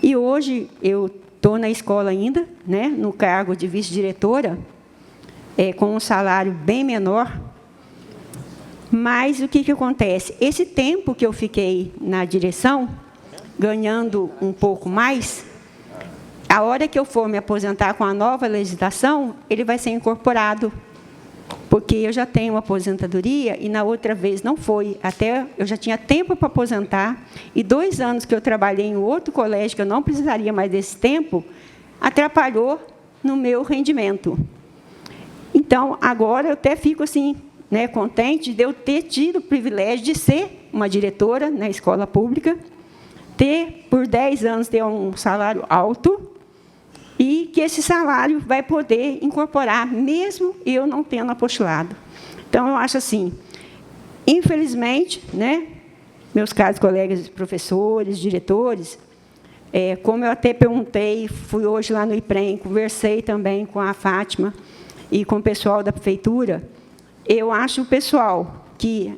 E hoje eu estou na escola ainda, né, no cargo de vice-diretora, com um salário bem menor. Mas o que acontece? Esse tempo que eu fiquei na direção, ganhando um pouco mais, a hora que eu for me aposentar com a nova legislação, ele vai ser incorporado, porque eu já tenho uma aposentadoria e na outra vez não foi. Até eu já tinha tempo para aposentar e 2 anos que eu trabalhei em outro colégio, que eu não precisaria mais desse tempo, atrapalhou no meu rendimento. Então, agora eu até fico assim, né, contente de eu ter tido o privilégio de ser uma diretora na escola pública, ter, por 10 anos, ter um salário alto, e que esse salário vai poder incorporar, mesmo eu não tendo apostulado. Então, eu acho assim, infelizmente, né, meus caros colegas professores, diretores, como eu até perguntei, fui hoje lá no IPREM, conversei também com a Fátima e com o pessoal da prefeitura, eu acho o pessoal que,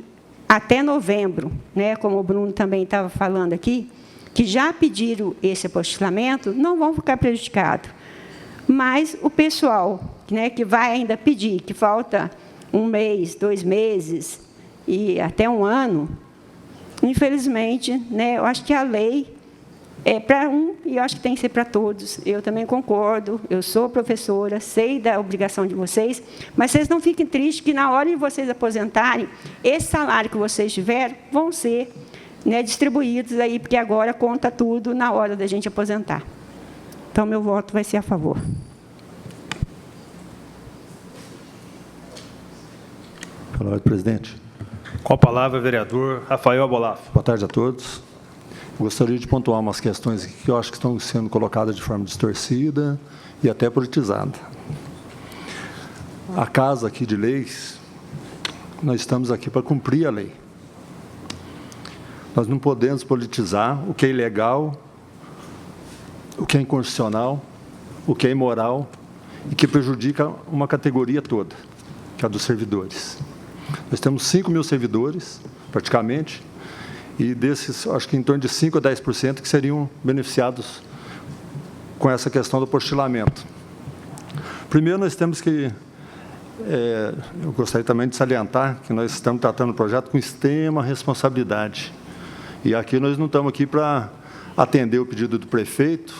até novembro, né, como o Bruno também estava falando aqui, que já pediram esse apostilamento, não vão ficar prejudicados. Mas o pessoal, né, que vai ainda pedir, que falta 1 mês, 2 meses e até 1 ano, infelizmente, né, eu acho que a lei é para um e eu acho que tem que ser para todos. Eu também concordo, eu sou professora, sei da obrigação de vocês, mas vocês não fiquem tristes que, na hora de vocês aposentarem, esse salário que vocês tiveram vão ser, né, distribuídos aí, porque agora conta tudo na hora da gente aposentar. Então, meu voto vai ser a favor. Palavra do presidente. Com a palavra, vereador Rafael Abolafo. Boa tarde a todos. Gostaria de pontuar umas questões que eu acho que estão sendo colocadas de forma distorcida e até politizada. A Casa aqui de Leis, nós estamos aqui para cumprir a lei. Nós não podemos politizar o que é ilegal, o que é inconstitucional, o que é imoral e que prejudica uma categoria toda, que é a dos servidores. Nós temos 5.000 servidores, praticamente, e desses, acho que em torno de 5% a 10% que seriam beneficiados com essa questão do apostilamento. Primeiro, nós temos que, eu gostaria também de salientar que nós estamos tratando o projeto com extrema responsabilidade. E aqui nós não estamos aqui para atender o pedido do prefeito,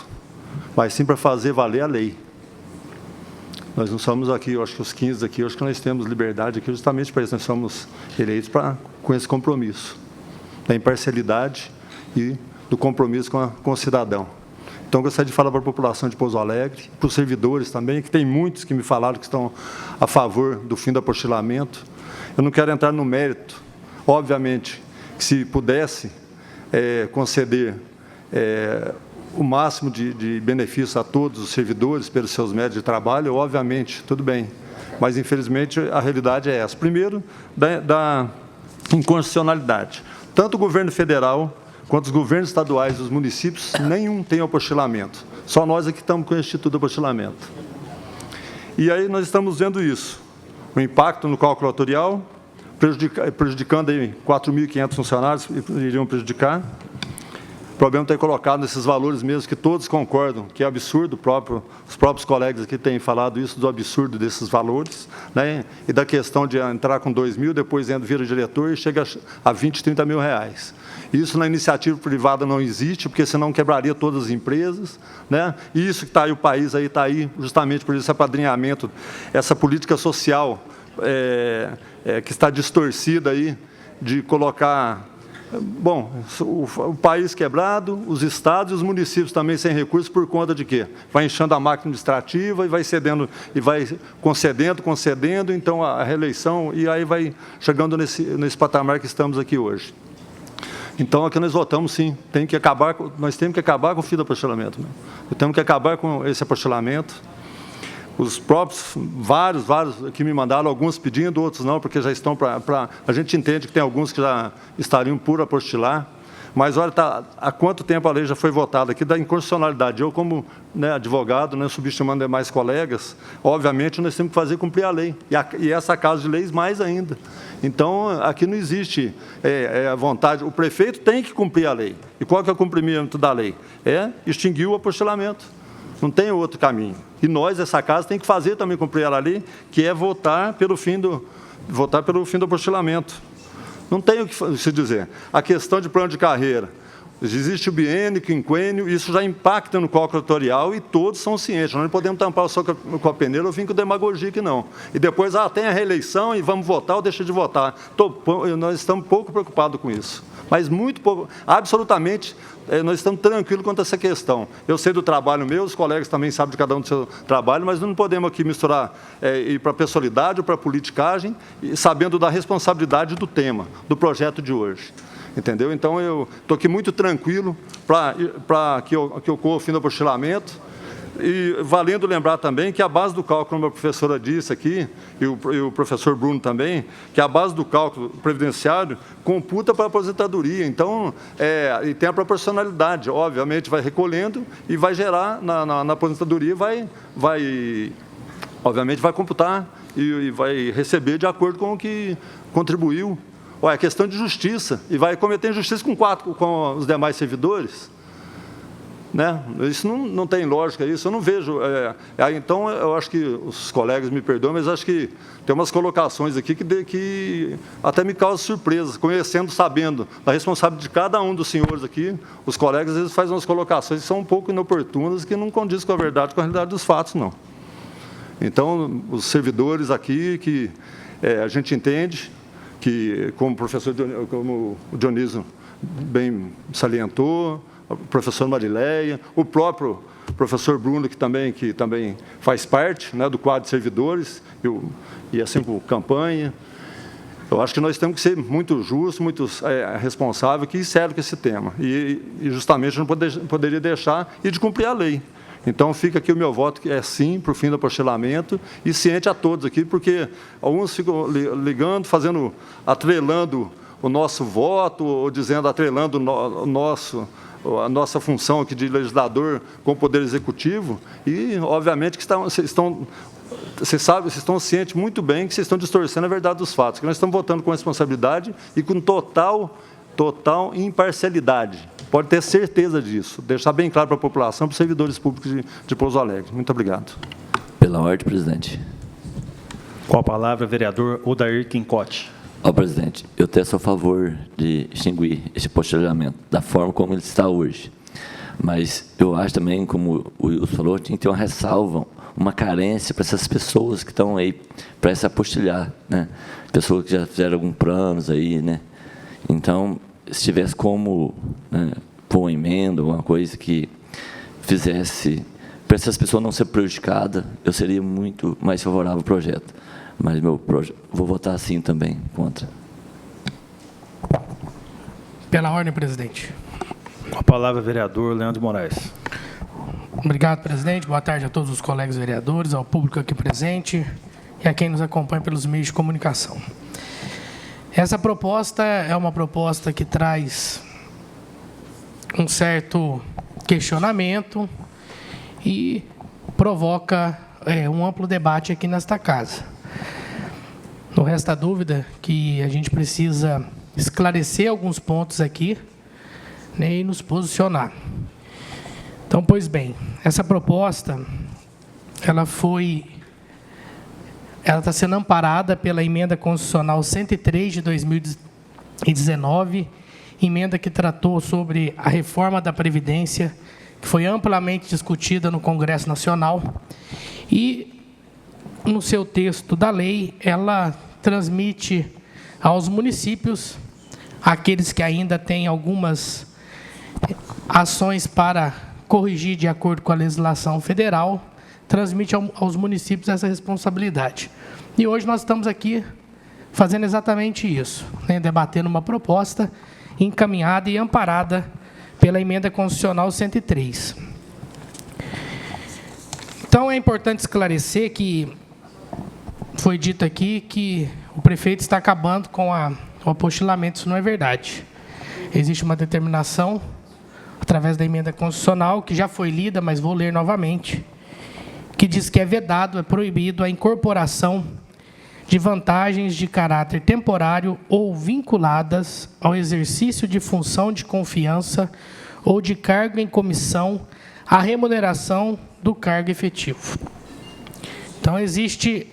mas sim para fazer valer a lei. Nós não somos aqui, eu acho que os 15 aqui, eu acho que nós temos liberdade aqui justamente para isso. Nós somos eleitos com esse compromisso, da imparcialidade e do compromisso com o cidadão. Então, eu gostaria de falar para a população de Pouso Alegre, para os servidores também, que tem muitos que me falaram que estão a favor do fim do apostilamento. Eu não quero entrar no mérito, obviamente, que se pudesse conceder o máximo de benefício a todos os servidores pelos seus métodos de trabalho, obviamente, tudo bem. Mas, infelizmente, a realidade é essa. Primeiro, da inconstitucionalidade. Tanto o governo federal, quanto os governos estaduais e os municípios, nenhum tem apostilamento. Só nós aqui estamos com o Instituto de Apostilamento. E aí nós estamos vendo isso. O impacto no cálculo autorial, prejudicando aí 4.500 funcionários, iriam prejudicar. O problema está colocado nesses valores mesmo, que todos concordam, que é absurdo, os próprios colegas aqui têm falado isso, do absurdo desses valores, né? E da questão de entrar com 2.000, depois vira diretor e chega a 20, 30 mil reais. Isso na iniciativa privada não existe, porque senão quebraria todas as empresas, né? E isso que está aí, o país aí está aí justamente por esse apadrinhamento, essa política social que está distorcida aí, de colocar... Bom, o país quebrado, os estados e os municípios também sem recursos, por conta de quê? Vai inchando a máquina administrativa e vai cedendo, e vai concedendo, então a reeleição, e aí vai chegando nesse patamar que estamos aqui hoje. Então, aqui nós votamos, sim, nós temos que acabar com o fim do apostilamento. Né? Temos que acabar com esse apostilamento. Os próprios, vários que me mandaram, alguns pedindo, outros não, porque já estão a gente entende que tem alguns que já estariam por apostilar. Mas, olha, há quanto tempo a lei já foi votada aqui da inconstitucionalidade. Eu, como advogado, subestimando demais colegas, obviamente, nós temos que fazer cumprir a lei. E essa casa de leis, mais ainda. Então, aqui não existe a vontade. O prefeito tem que cumprir a lei. E qual que é o cumprimento da lei? É extinguir o apostilamento. Não tem outro caminho. E nós, essa casa, tem que fazer também cumprir a lei, que é votar pelo fim do apostilamento. Não tem o que se dizer. A questão de plano de carreira. Existe o biênio, quinquênio, isso já impacta no cálculo atuarial e todos são cientes. Nós não podemos tampar só com a peneira ou vir com demagogia que não. E depois, tem a reeleição e vamos votar ou deixa de votar. Nós estamos pouco preocupados com isso. Mas muito pouco, absolutamente, nós estamos tranquilos quanto a essa questão. Eu sei do trabalho meu, os colegas também sabem de cada um do seu trabalho, mas não podemos aqui misturar ir para a pessoalidade ou para a politicagem, sabendo da responsabilidade do tema, do projeto de hoje. Entendeu? Então, eu estou aqui muito tranquilo para que ocorra o fim do apostilamento. E valendo lembrar também que a base do cálculo, como a professora disse aqui, e o professor Bruno também, que a base do cálculo previdenciário computa para a aposentadoria. Então, e tem a proporcionalidade, obviamente, vai recolhendo e vai gerar na aposentadoria, obviamente, vai computar e vai receber de acordo com o que contribuiu. É questão de justiça, e vai cometer injustiça com os demais servidores. Né? Isso não tem lógica, isso eu não vejo. Então, eu acho que os colegas me perdoam, mas acho que tem umas colocações aqui que até me causam surpresa, conhecendo, sabendo da responsabilidade de cada um dos senhores aqui. Os colegas, às vezes, fazem umas colocações que são um pouco inoportunas, que não condizem com a verdade, com a realidade dos fatos, não. Então, os servidores aqui, que a gente entende que, como o Dionísio bem salientou, o professor Marileia, o próprio professor Bruno, que também faz parte, né, do quadro de servidores, e assim por campanha. Eu acho que nós temos que ser muito justos, muito responsáveis e sérios com esse tema. E justamente não poderia deixar de cumprir a lei. Então, fica aqui o meu voto, que é sim, para o fim do apostilamento, e ciente a todos aqui, porque alguns ficam ligando, atrelando o nosso voto, ou atrelando a nossa função aqui de legislador com o Poder Executivo, e, obviamente, que vocês estão cientes muito bem que vocês estão distorcendo a verdade dos fatos, que nós estamos votando com responsabilidade e com total imparcialidade. Pode ter certeza disso. Deixar bem claro para a população, para os servidores públicos de Pouso Alegre. Muito obrigado. Pela ordem, presidente. Com a palavra, vereador Odair Quincote. Presidente, eu teço a favor de extinguir esse apostilamento da forma como ele está hoje. Mas eu acho também, como o Wilson falou, tem que ter uma ressalva, uma carência para essas pessoas que estão aí para se apostilhar, né? Pessoas que já fizeram alguns planos aí, né? Então, se tivesse como, né, pôr uma emenda, alguma coisa que fizesse para essas pessoas não ser prejudicadas, eu seria muito mais favorável ao projeto. Mas vou votar sim também, contra. Pela ordem, presidente. Com a palavra, vereador Leandro Moraes. Obrigado, presidente. Boa tarde a todos os colegas vereadores, ao público aqui presente e a quem nos acompanha pelos meios de comunicação. Essa proposta é uma proposta que traz um certo questionamento e provoca um amplo debate aqui nesta casa. Não resta dúvida que a gente precisa esclarecer alguns pontos aqui, né, e nos posicionar. Então, pois bem, essa proposta, ela está sendo amparada pela Emenda Constitucional 103 de 2019, emenda que tratou sobre a reforma da Previdência, que foi amplamente discutida no Congresso Nacional, e, no seu texto da lei, ela transmite aos municípios, aqueles que ainda têm algumas ações para corrigir de acordo com a legislação federal, transmite aos municípios essa responsabilidade. E hoje nós estamos aqui fazendo exatamente isso, né, debatendo uma proposta encaminhada e amparada pela Emenda Constitucional 103. Então, é importante esclarecer que foi dito aqui que o prefeito está acabando com o apostilamento. Isso não é verdade. Existe uma determinação, através da Emenda Constitucional, que já foi lida, mas vou ler novamente, que diz que é vedado, é proibido a incorporação de vantagens de caráter temporário ou vinculadas ao exercício de função de confiança ou de cargo em comissão à remuneração do cargo efetivo. Então, existe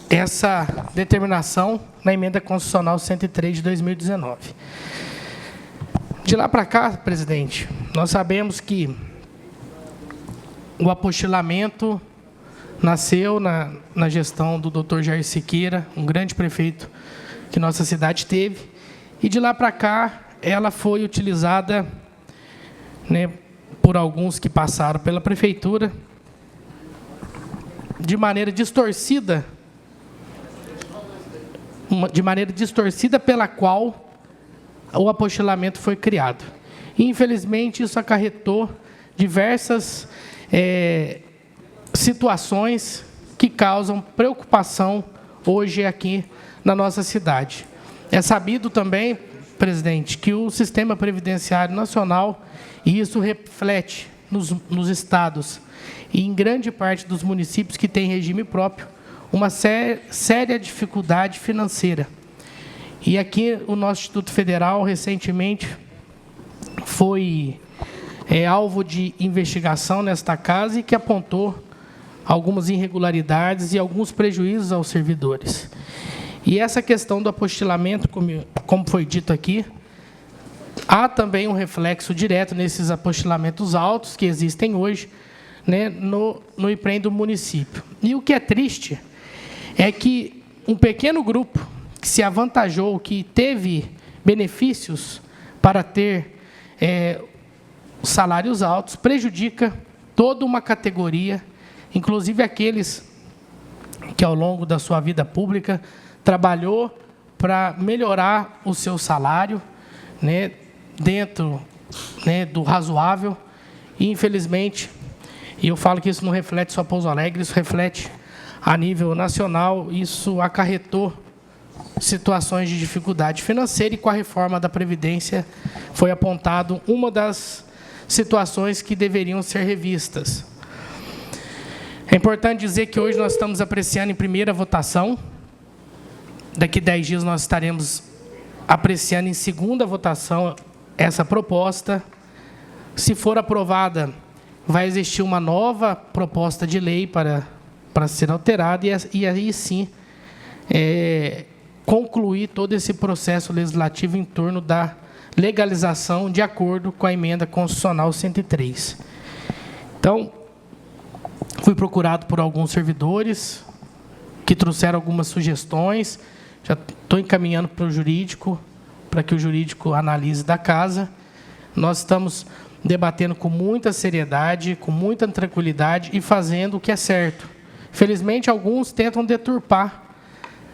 essa determinação na Emenda Constitucional 103 de 2019. De lá para cá, presidente, nós sabemos que o apostilamento nasceu na gestão do Dr. Jair Siqueira, um grande prefeito que nossa cidade teve, e de lá para cá ela foi utilizada, né, por alguns que passaram pela prefeitura de maneira distorcida, pela qual o apostilamento foi criado. E, infelizmente, isso acarretou diversas situações que causam preocupação hoje aqui na nossa cidade. É sabido também, presidente, que o Sistema Previdenciário Nacional, e isso reflete nos estados e em grande parte dos municípios que têm regime próprio, uma séria dificuldade financeira. E aqui o nosso Instituto Federal, recentemente, foi alvo de investigação nesta casa e que apontou algumas irregularidades e alguns prejuízos aos servidores. E essa questão do apostilamento, como foi dito aqui, há também um reflexo direto nesses apostilamentos altos que existem hoje, né, no IPREM do município. E o que é triste é que um pequeno grupo que se avantajou, que teve benefícios para ter salários altos, prejudica toda uma categoria, inclusive aqueles que, ao longo da sua vida pública, trabalhou para melhorar o seu salário, né, dentro, né, do razoável. E, infelizmente, e eu falo que isso não reflete só Pouso Alegre, isso reflete a nível nacional, isso acarretou situações de dificuldade financeira, e com a reforma da Previdência foi apontado uma das situações que deveriam ser revistas. É importante dizer que hoje nós estamos apreciando em primeira votação, daqui 10 dias nós estaremos apreciando em segunda votação essa proposta. Se for aprovada, vai existir uma nova proposta de lei para ser alterada, e aí sim concluir todo esse processo legislativo em torno da legalização de acordo com a Emenda Constitucional 103. Então, fui procurado por alguns servidores que trouxeram algumas sugestões, já estou encaminhando para o jurídico, para que o jurídico analise da casa. Nós estamos debatendo com muita seriedade, com muita tranquilidade e fazendo o que é certo. Felizmente, alguns tentam deturpar,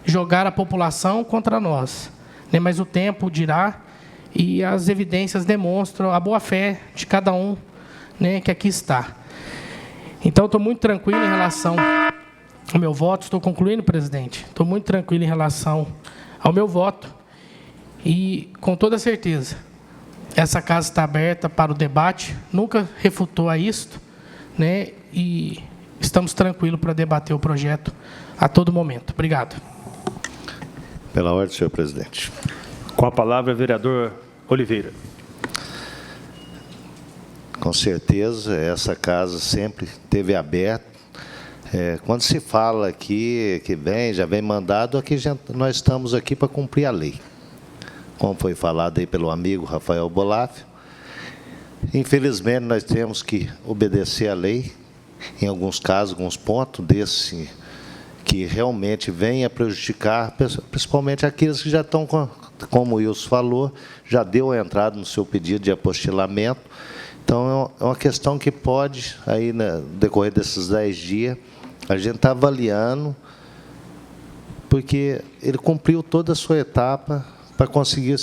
jogar a população contra nós, né? Mas o tempo dirá, e as evidências demonstram a boa-fé de cada um, né, que aqui está. Então, estou muito tranquilo em relação ao meu voto. Estou concluindo, presidente. Estou muito tranquilo em relação ao meu voto. E, com toda certeza, essa casa está aberta para o debate, nunca refutou a isto, né? E estamos tranquilos para debater o projeto a todo momento. Obrigado. Pela ordem, senhor presidente. Com a palavra, vereador Oliveira. Com certeza, essa casa sempre esteve aberta. Quando se fala aqui que já vem mandado, aqui nós estamos aqui para cumprir a lei. Como foi falado aí pelo amigo Rafael Bolafio, infelizmente nós temos que obedecer à lei, em alguns casos, alguns pontos desse que realmente vem a prejudicar, principalmente aqueles que já estão, como o Wilson falou, já deu a entrada no seu pedido de apostilamento. Então, é uma questão que pode, aí, no decorrer desses 10 dias, a gente está avaliando, porque ele cumpriu toda a sua etapa para conseguir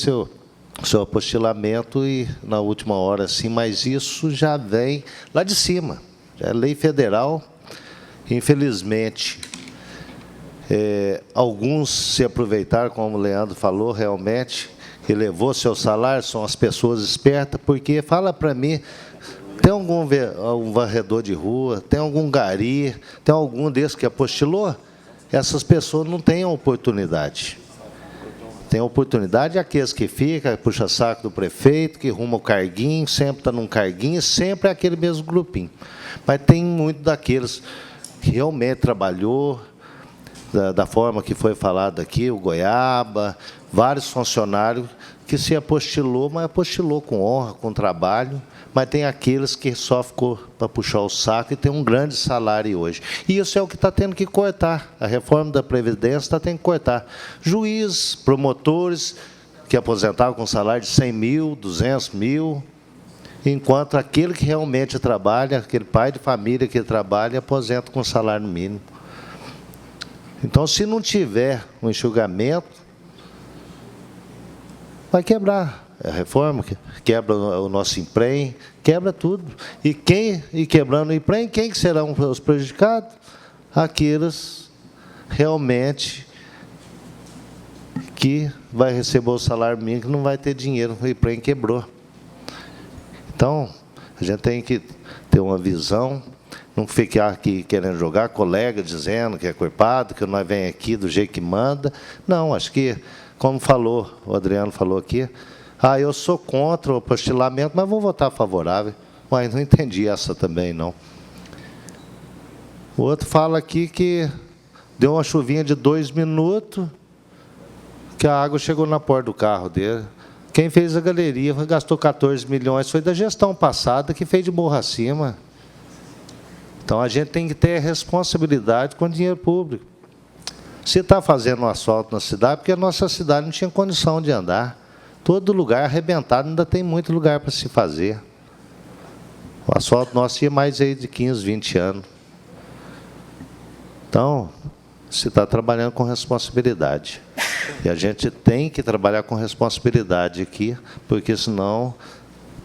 o seu apostilamento e, na última hora, sim, mas isso já vem lá de cima. Já é lei federal. Infelizmente, alguns se aproveitaram, como o Leandro falou, realmente, elevou seu salário, são as pessoas espertas, porque, fala para mim, tem algum varredor de rua, tem algum gari, tem algum desses que apostilou? Essas pessoas não têm oportunidade. Tem oportunidade aqueles que ficam, puxa saco do prefeito, que arruma o carguinho, sempre está num carguinho, sempre é aquele mesmo grupinho. Mas tem muito daqueles que realmente trabalhou, da forma que foi falado aqui, o Goiaba, vários funcionários que se apostilou, mas apostilou com honra, com trabalho, mas tem aqueles que só ficou para puxar o saco e tem um grande salário hoje. E isso é o que está tendo que cortar. A reforma da Previdência está tendo que cortar. Juízes, promotores, que aposentavam com salário de 100 mil, 200 mil, enquanto aquele que realmente trabalha, aquele pai de família que trabalha, aposenta com salário mínimo. Então, se não tiver um enxugamento, vai quebrar a reforma, quebra o nosso emprego, quebra tudo. E quebrando o emprego, quem que serão os prejudicados? Aqueles realmente que vai receber o salário mínimo, que não vai ter dinheiro, o emprego quebrou. Então, a gente tem que ter uma visão, não ficar aqui querendo jogar, colega dizendo que é culpado, que nós vem aqui do jeito que manda. Não, acho que, como falou, o Adriano falou aqui, eu sou contra o apostilamento, mas vou votar favorável. Mas não entendi essa também, não. O outro fala aqui que deu uma chuvinha de 2 minutos, que a água chegou na porta do carro dele. Quem fez a galeria gastou 14 milhões, foi da gestão passada que fez de morro acima. Então, a gente tem que ter responsabilidade com o dinheiro público. Se está fazendo um asfalto na cidade, porque a nossa cidade não tinha condição de andar. Todo lugar arrebentado, ainda tem muito lugar para se fazer. O asfalto nosso tinha mais aí de 15, 20 anos. Então, se está trabalhando com responsabilidade. E a gente tem que trabalhar com responsabilidade aqui, porque senão,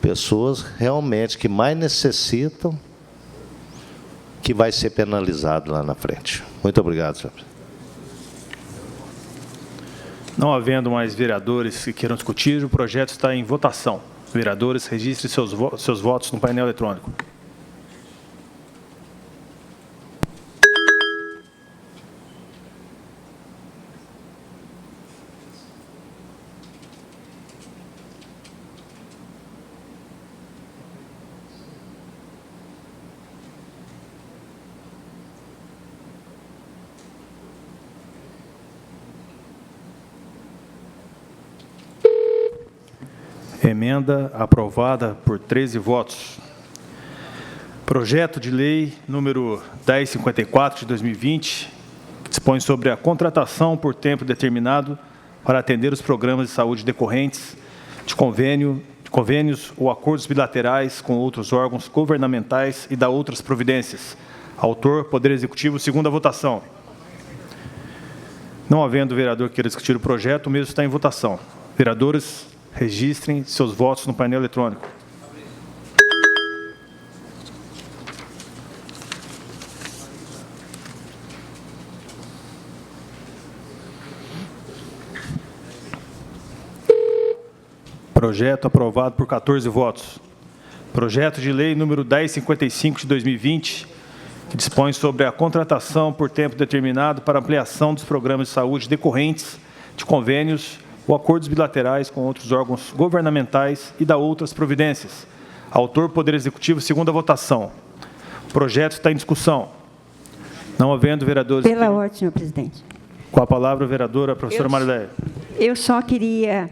pessoas realmente que mais necessitam, que vai ser penalizado lá na frente. Muito obrigado, senhor. Não havendo mais vereadores que queiram discutir, o projeto está em votação. Vereadores, registrem seus votos no painel eletrônico. Emenda aprovada por 13 votos. Projeto de lei número 1054 de 2020, que dispõe sobre a contratação por tempo determinado para atender os programas de saúde decorrentes de convênios ou acordos bilaterais com outros órgãos governamentais e da outras providências. Autor, Poder Executivo, segunda votação. Não havendo vereador que queira discutir o projeto, o mesmo está em votação. Vereadores, registrem seus votos no painel eletrônico. Projeto aprovado por 14 votos. Projeto de lei número 1055 de 2020, que dispõe sobre a contratação por tempo determinado para ampliação dos programas de saúde decorrentes de convênios ou acordos bilaterais com outros órgãos governamentais e da outras providências. Autor, Poder Executivo, segunda votação. O projeto está em discussão. Não havendo vereadores... Pela ordem, senhor presidente. Com a palavra, a vereadora, a professora Marileia. Eu só queria,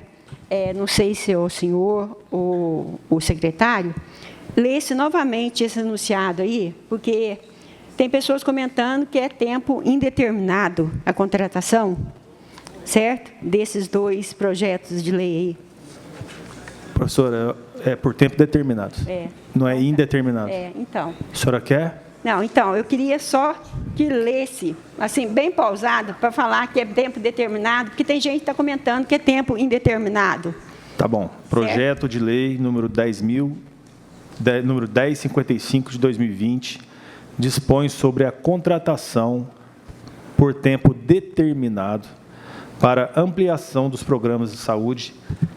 não sei se o senhor ou o secretário, lesse novamente esse enunciado aí, porque tem pessoas comentando que é tempo indeterminado a contratação, certo? Desses dois projetos de lei aí. Professora, é por tempo determinado. Não é indeterminado. Então. A senhora quer? Não, então, eu queria só que lesse, assim, bem pausado, para falar que é tempo determinado, porque tem gente que está comentando que é tempo indeterminado. Tá bom. Projeto de lei número 1055 de 2020 dispõe sobre a contratação por tempo determinado para ampliação dos programas de saúde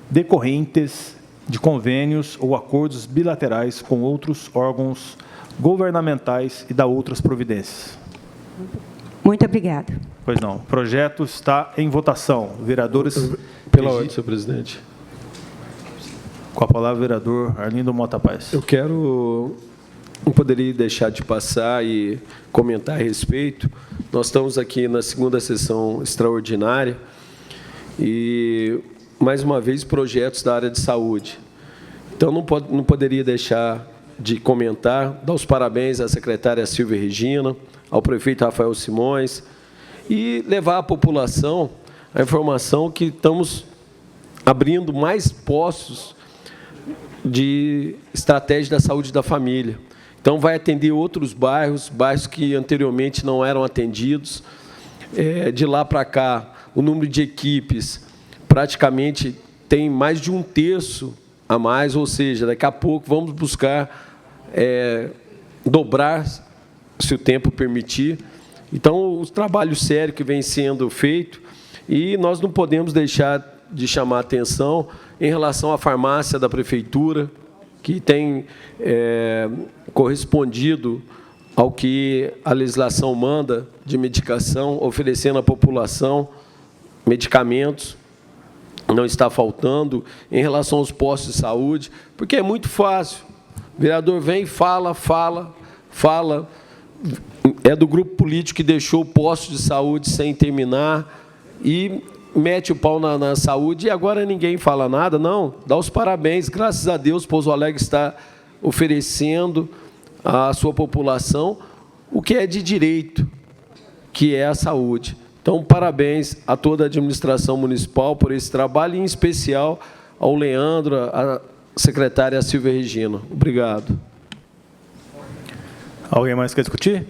decorrentes de convênios ou acordos bilaterais com outros órgãos governamentais e da outras providências. Muito obrigada. Pois não. O projeto está em votação. Vereadores... Pela ordem, senhor presidente. Com a palavra, o vereador Arlindo Mota Paz. Eu não poderia deixar de passar e comentar a respeito. Nós estamos aqui na segunda sessão extraordinária e, mais uma vez, projetos da área de saúde. Então, não poderia deixar de comentar, dar os parabéns à secretária Silvia Regina, ao prefeito Rafael Simões e levar à população a informação que estamos abrindo mais postos de estratégia da saúde da família. Então, vai atender outros bairros que anteriormente não eram atendidos. De lá para cá, o número de equipes praticamente tem mais de 1/3 a mais, ou seja, daqui a pouco vamos buscar dobrar, se o tempo permitir. Então, o trabalho sério que vem sendo feito, e nós não podemos deixar de chamar a atenção em relação à farmácia da Prefeitura, que tem correspondido ao que a legislação manda de medicação, oferecendo à população medicamentos, não está faltando. Em relação aos postos de saúde, porque é muito fácil. O vereador vem, fala, é do grupo político que deixou o posto de saúde sem terminar e mete o pau na saúde e agora ninguém fala nada. Não, dá os parabéns. Graças a Deus, Pouso Alegre está oferecendo à sua população o que é de direito, que é a saúde. Então, parabéns a toda a administração municipal por esse trabalho, e em especial ao Leandro, a secretária Silvia Regina. Obrigado. Alguém mais quer discutir?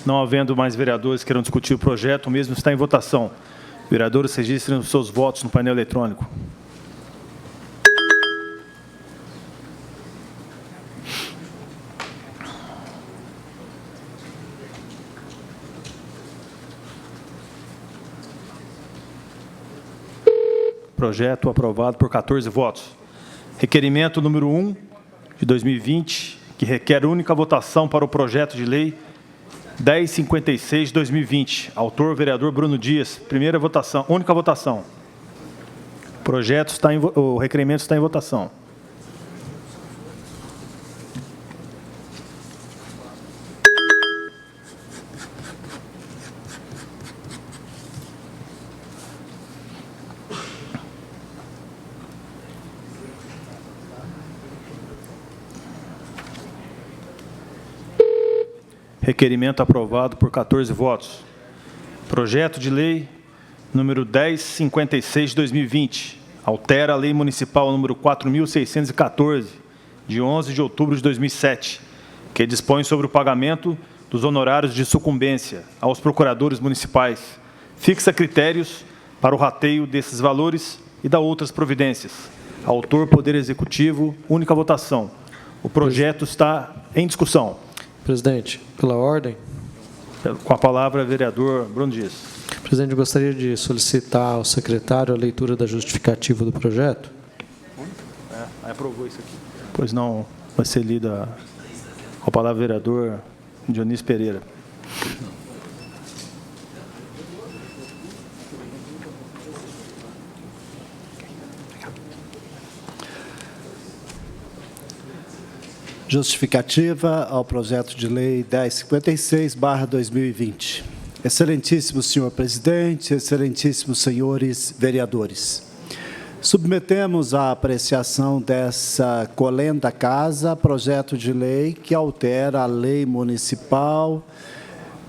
Não havendo mais vereadores que queiram discutir o projeto, o mesmo está em votação. Vereadores, registrem os seus votos no painel eletrônico. Projeto aprovado por 14 votos. Requerimento número 1 de 2020, que requer única votação para o projeto de lei 1056 de 2020. Autor, vereador Bruno Dias. Primeira votação, única votação. O requerimento está em votação. Requerimento aprovado por 14 votos. Projeto de lei número 1056 de 2020. Altera a lei municipal número 4.614, de 11 de outubro de 2007, que dispõe sobre o pagamento dos honorários de sucumbência aos procuradores municipais. Fixa critérios para o rateio desses valores e dá outras providências. Autor, Poder Executivo, única votação. O projeto está em discussão. Presidente, pela ordem. Com a palavra, vereador Bruno Dias. Presidente, eu gostaria de solicitar ao secretário a leitura da justificativa do projeto. Aprovou isso aqui. Pois não, vai ser lida com a palavra, vereador Dionísio Pereira. Justificativa ao projeto de lei 1056/2020. Excelentíssimo senhor presidente, excelentíssimos senhores vereadores. Submetemos à apreciação dessa colenda casa projeto de lei que altera a lei municipal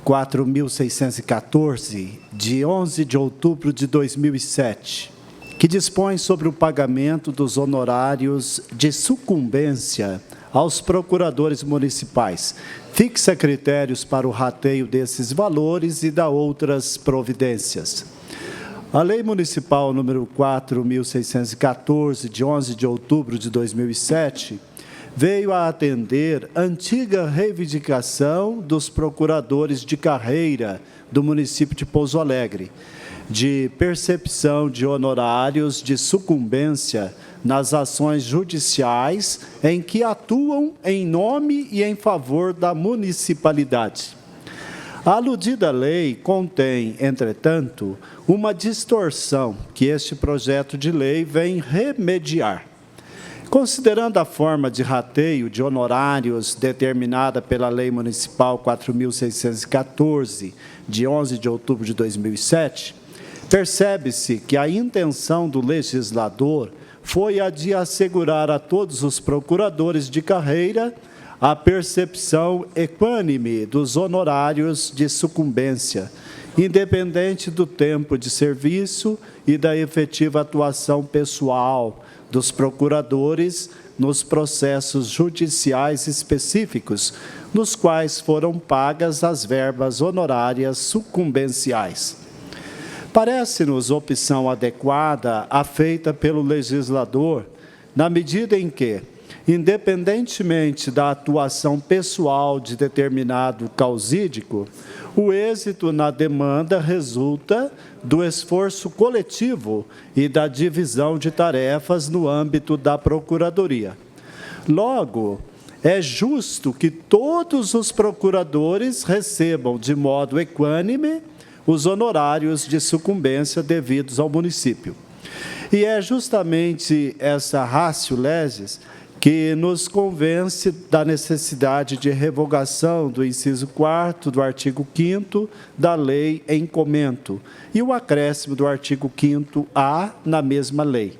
4.614, de 11 de outubro de 2007, que dispõe sobre o pagamento dos honorários de sucumbência aos procuradores municipais, fixa critérios para o rateio desses valores e dá outras providências. A Lei Municipal número 4.614, de 11 de outubro de 2007, veio a atender antiga reivindicação dos procuradores de carreira do município de Pouso Alegre, de percepção de honorários de sucumbência nas ações judiciais em que atuam em nome e em favor da municipalidade. A aludida lei contém, entretanto, uma distorção que este projeto de lei vem remediar. Considerando a forma de rateio de honorários determinada pela Lei Municipal 4.614, de 11 de outubro de 2007, percebe-se que a intenção do legislador foi a de assegurar a todos os procuradores de carreira a percepção equânime dos honorários de sucumbência, independente do tempo de serviço e da efetiva atuação pessoal dos procuradores nos processos judiciais específicos, nos quais foram pagas as verbas honorárias sucumbenciais. Parece-nos opção adequada a feita pelo legislador, na medida em que, independentemente da atuação pessoal de determinado causídico, o êxito na demanda resulta do esforço coletivo e da divisão de tarefas no âmbito da Procuradoria. Logo, é justo que todos os procuradores recebam de modo equânime os honorários de sucumbência devidos ao município. E é justamente essa ratio legis que nos convence da necessidade de revogação do inciso 4º do artigo 5º da lei em comento e o acréscimo do artigo 5º-A na mesma lei.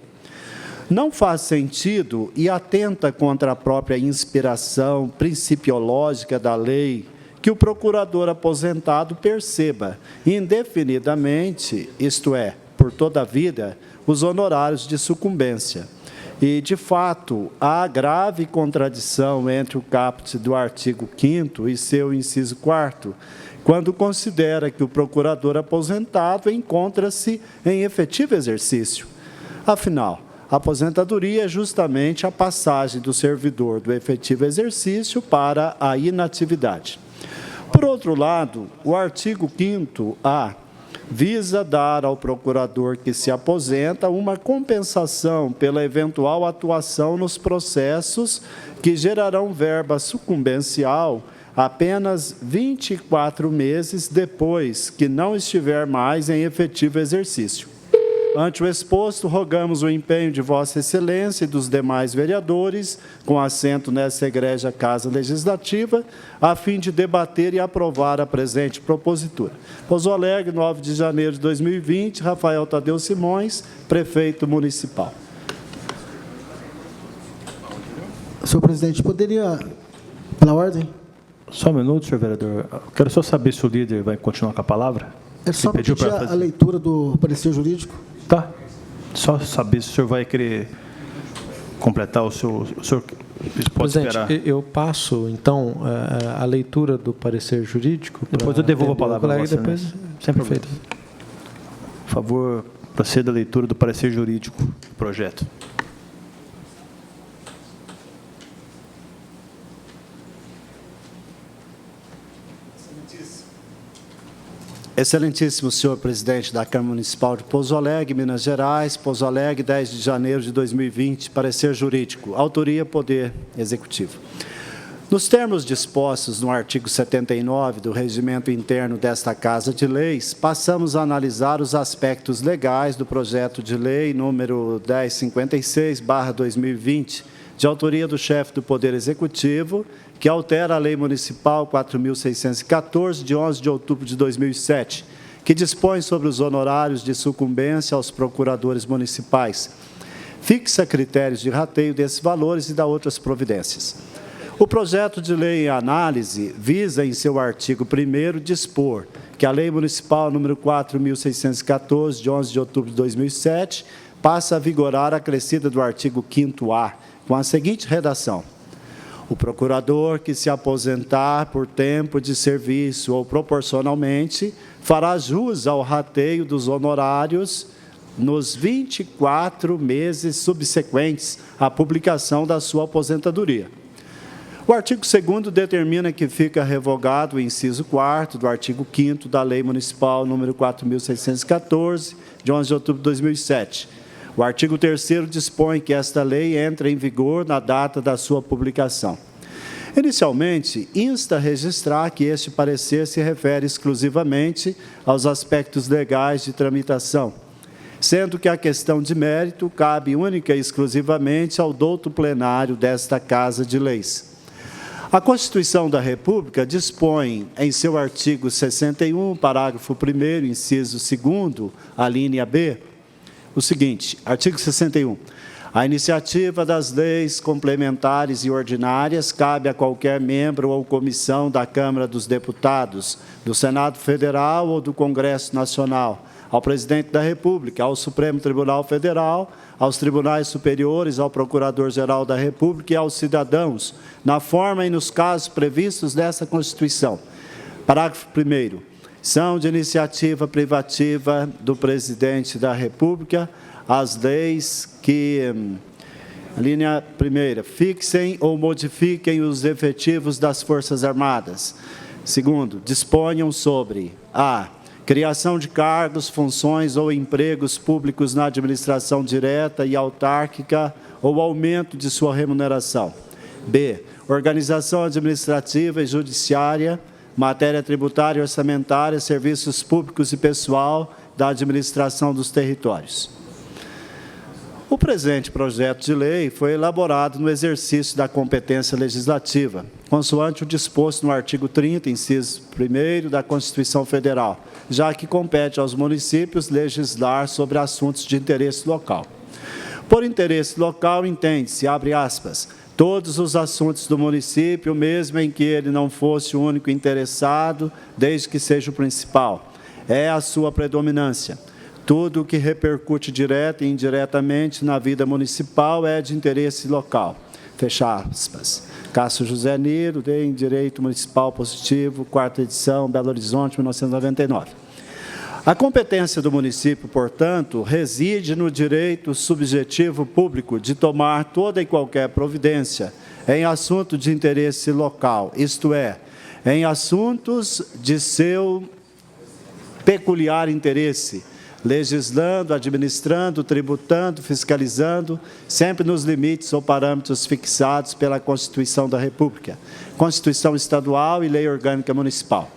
Não faz sentido e atenta contra a própria inspiração principiológica da lei que o procurador aposentado perceba indefinidamente, isto é, por toda a vida, os honorários de sucumbência. E, de fato, há grave contradição entre o caput do artigo 5º e seu inciso 4º, quando considera que o procurador aposentado encontra-se em efetivo exercício. Afinal, a aposentadoria é justamente a passagem do servidor do efetivo exercício para a inatividade. Por outro lado, o artigo 5º-A visa dar ao procurador que se aposenta uma compensação pela eventual atuação nos processos que gerarão verba sucumbencial apenas 24 meses depois que não estiver mais em efetivo exercício. Ante o exposto, rogamos o empenho de Vossa Excelência e dos demais vereadores, com assento nessa egrégia Casa Legislativa, a fim de debater e aprovar a presente propositura. Pouso Alegre, 9 de janeiro de 2020, Rafael Tadeu Simões, Prefeito Municipal. Senhor presidente, poderia, pela ordem? Só um minuto, senhor vereador. Eu quero só saber se o líder vai continuar com a palavra. É só pedir a leitura do parecer jurídico. Tá. Só saber se o senhor vai querer completar o senhor pode presidente, esperar. Eu passo, então, a leitura do parecer jurídico. Depois eu devolvo a palavra colega, a você. depois... Sem problema. Por favor, proceda a leitura do parecer jurídico do projeto. Excelentíssimo senhor presidente da Câmara Municipal de Pouso Alegre, Minas Gerais, Pouso Alegre, 10 de janeiro de 2020, parecer jurídico, autoria Poder Executivo. Nos termos dispostos no artigo 79 do Regimento Interno desta Casa de Leis, passamos a analisar os aspectos legais do projeto de lei número 1056/2020, de autoria do chefe do Poder Executivo, que altera a Lei Municipal 4.614, de 11 de outubro de 2007, que dispõe sobre os honorários de sucumbência aos procuradores municipais, fixa critérios de rateio desses valores e dá outras providências. O projeto de lei em análise visa, em seu artigo 1º, dispor que a Lei Municipal número 4.614, de 11 de outubro de 2007, passa a vigorar acrescida do artigo 5º-A, com a seguinte redação: o procurador que se aposentar por tempo de serviço ou proporcionalmente fará jus ao rateio dos honorários nos 24 meses subsequentes à publicação da sua aposentadoria. O artigo 2º determina que fica revogado o inciso 4º do artigo 5º da Lei Municipal número 4.614, de 11 de outubro de 2007. O artigo 3º dispõe que esta lei entre em vigor na data da sua publicação. Inicialmente, insta a registrar que este parecer se refere exclusivamente aos aspectos legais de tramitação, sendo que a questão de mérito cabe única e exclusivamente ao douto plenário desta Casa de Leis. A Constituição da República dispõe, em seu artigo 61, parágrafo 1º, inciso 2º, a linha B, o seguinte, artigo 61. A iniciativa das leis complementares e ordinárias cabe a qualquer membro ou comissão da Câmara dos Deputados, do Senado Federal ou do Congresso Nacional, ao Presidente da República, ao Supremo Tribunal Federal, aos tribunais superiores, ao Procurador-Geral da República e aos cidadãos, na forma e nos casos previstos nesta Constituição. Parágrafo 1º. São de iniciativa privativa do Presidente da República as leis que, linha 1ª, fixem ou modifiquem os efetivos das Forças Armadas. 2º, disponham sobre a criação de cargos, funções ou empregos públicos na administração direta e autárquica ou aumento de sua remuneração. B, organização administrativa e judiciária, matéria tributária e orçamentária, serviços públicos e pessoal da administração dos territórios. O presente projeto de lei foi elaborado no exercício da competência legislativa, consoante o disposto no artigo 30, inciso 1º da Constituição Federal, já que compete aos municípios legislar sobre assuntos de interesse local. Por interesse local, entende-se, abre aspas, todos os assuntos do município, mesmo em que ele não fosse o único interessado, desde que seja o principal. É a sua predominância. Tudo o que repercute direta e indiretamente na vida municipal é de interesse local. Fecha aspas. Cássio José Niro, em Direito Municipal Positivo, 4ª edição, Belo Horizonte, 1999. A competência do município, portanto, reside no direito subjetivo público de tomar toda e qualquer providência em assunto de interesse local, isto é, em assuntos de seu peculiar interesse, legislando, administrando, tributando, fiscalizando, sempre nos limites ou parâmetros fixados pela Constituição da República, Constituição Estadual e Lei Orgânica Municipal.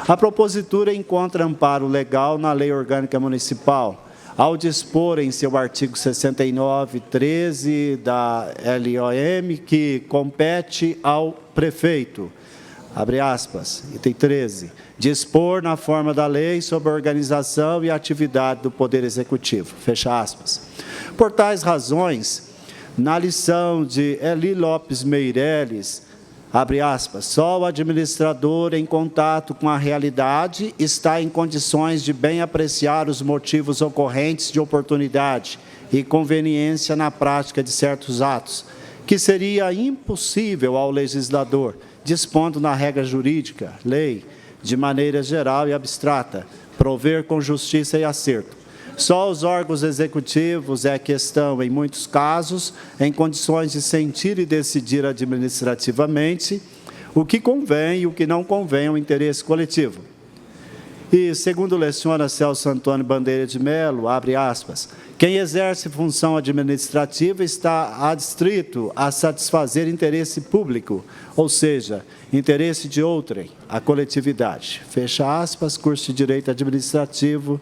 A propositura encontra amparo legal na Lei Orgânica Municipal, ao dispor em seu artigo 69.13 da LOM, que compete ao prefeito, abre aspas, item 13, dispor na forma da lei sobre a organização e atividade do Poder Executivo, fecha aspas. Por tais razões, na lição de Eli Lopes Meireles, abre aspas, só o administrador em contato com a realidade está em condições de bem apreciar os motivos ocorrentes de oportunidade e conveniência na prática de certos atos, que seria impossível ao legislador, dispondo na regra jurídica, lei, de maneira geral e abstrata, prover com justiça e acerto. Só os órgãos executivos é que estão, em muitos casos, em condições de sentir e decidir administrativamente o que convém e o que não convém ao interesse coletivo. E, segundo leciona Celso Antônio Bandeira de Melo, abre aspas, quem exerce função administrativa está adstrito a satisfazer interesse público, ou seja, interesse de outrem, a coletividade. Fecha aspas, curso de Direito Administrativo.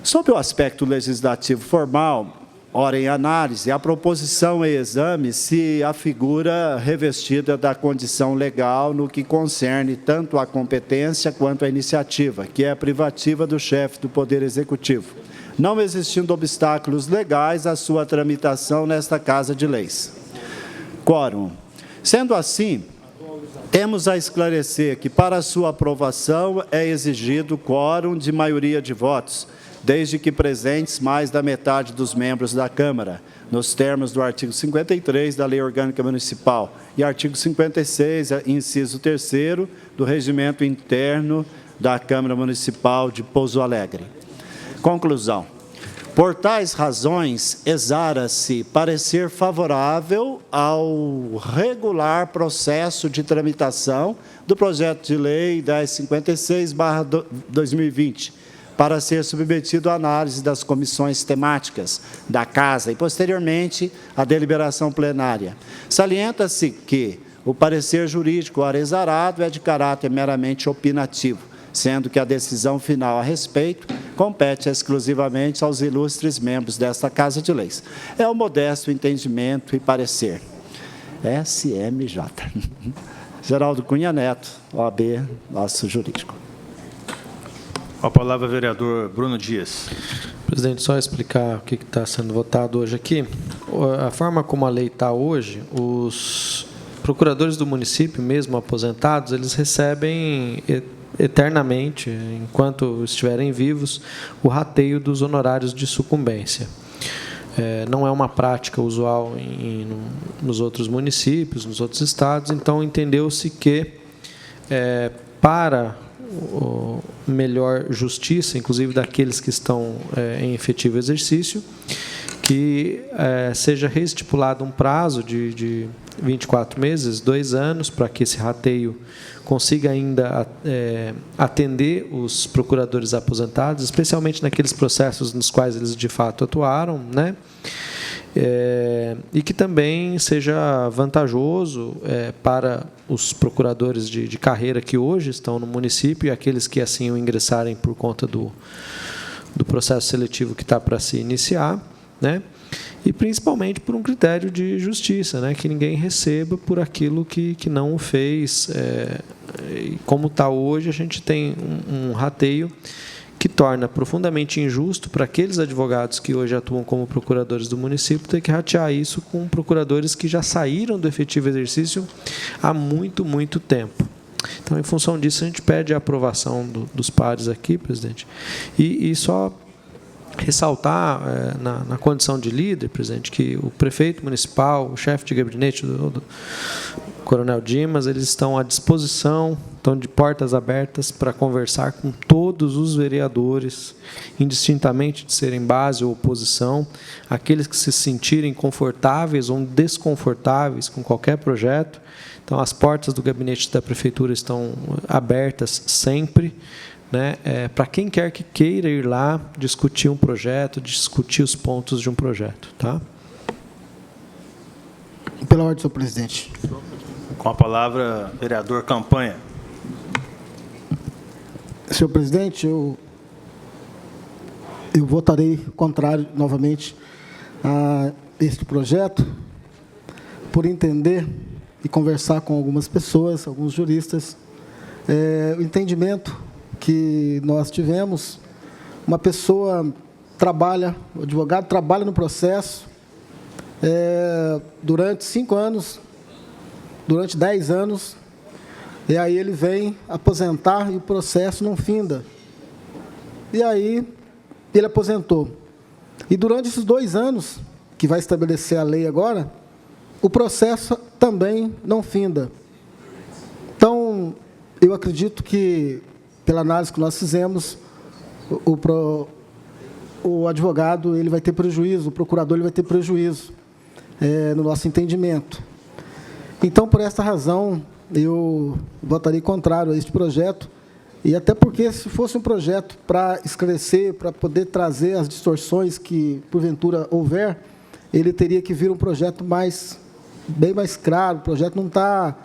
Sob o aspecto legislativo formal, ora em análise, a proposição em exame se afigura revestida da condição legal no que concerne tanto a competência quanto a iniciativa, que é a privativa do chefe do Poder Executivo, não existindo obstáculos legais à sua tramitação nesta Casa de Leis. Quórum. Sendo assim, temos a esclarecer que para a sua aprovação é exigido quórum de maioria de votos, desde que presentes mais da metade dos membros da Câmara, nos termos do artigo 53 da Lei Orgânica Municipal e artigo 56, inciso 3º, do Regimento Interno da Câmara Municipal de Pouso Alegre. Conclusão. Por tais razões, exara-se parecer favorável ao regular processo de tramitação do projeto de lei 1056/2020, para ser submetido à análise das comissões temáticas da Casa e, posteriormente, à deliberação plenária. Salienta-se que o parecer jurídico ora exarado é de caráter meramente opinativo, sendo que a decisão final a respeito compete exclusivamente aos ilustres membros desta Casa de Leis. É o modesto entendimento e parecer. SMJ. Geraldo Cunha Neto, OAB, nosso jurídico. Com a palavra, vereador Bruno Dias. Presidente, só explicar o que está sendo votado hoje aqui. A forma como a lei está hoje, os procuradores do município, mesmo aposentados, eles recebem eternamente, enquanto estiverem vivos, o rateio dos honorários de sucumbência. Não é uma prática usual nos outros municípios, nos outros estados, então entendeu-se que, para melhor justiça, inclusive daqueles que estão em efetivo exercício, que seja reestipulado um prazo de 24 meses, 2 anos, para que esse rateio consiga ainda atender os procuradores aposentados, especialmente naqueles processos nos quais eles de fato atuaram, né? E que também seja vantajoso para os procuradores de carreira que hoje estão no município e aqueles que assim o ingressarem por conta do processo seletivo que está para se iniciar, né? E principalmente por um critério de justiça, né? Que ninguém receba por aquilo que não o fez. E como está hoje, a gente tem um rateio que torna profundamente injusto para aqueles advogados que hoje atuam como procuradores do município ter que ratear isso com procuradores que já saíram do efetivo exercício há muito, muito tempo. Então, em função disso, a gente pede a aprovação dos pares aqui, presidente. E só ressaltar, na condição de líder, presidente, que o prefeito municipal, o chefe de gabinete do Coronel Dimas, eles estão à disposição, estão de portas abertas para conversar com todos os vereadores, indistintamente de serem base ou oposição, aqueles que se sentirem confortáveis ou desconfortáveis com qualquer projeto. Então, as portas do gabinete da prefeitura estão abertas sempre, né, para quem quer que queira ir lá discutir um projeto, discutir os pontos de um projeto. Tá? Pela ordem, senhor presidente. Com a palavra, vereador Campanha. Senhor presidente, eu votarei contrário novamente a este projeto, por entender e conversar com algumas pessoas, alguns juristas, o entendimento que nós tivemos, uma pessoa trabalha, o advogado trabalha no processo durante 5 anos, durante 10 anos, e aí ele vem aposentar e o processo não finda. E aí ele aposentou. E durante esses 2 anos, que vai estabelecer a lei agora, o processo também não finda. Então, eu acredito que, pela análise que nós fizemos, o advogado ele vai ter prejuízo, o procurador ele vai ter prejuízo, no nosso entendimento. Então, por esta razão, eu votarei contrário a este projeto, e até porque, se fosse um projeto para esclarecer, para poder trazer as distorções que, porventura, houver, ele teria que vir um projeto bem mais claro. O projeto não está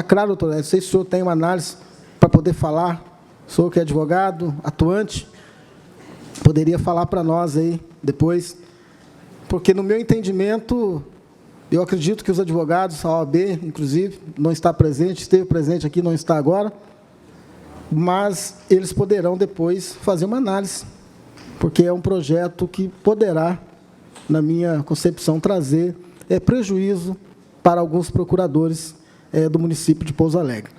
claro, doutor. Não sei se o senhor tem uma análise para poder falar. O senhor que é advogado, atuante, poderia falar para nós aí depois, porque, no meu entendimento, eu acredito que os advogados, a OAB, inclusive, não está presente, esteve presente aqui, não está agora, mas eles poderão depois fazer uma análise, porque é um projeto que poderá, na minha concepção, trazer prejuízo para alguns procuradores do município de Pouso Alegre.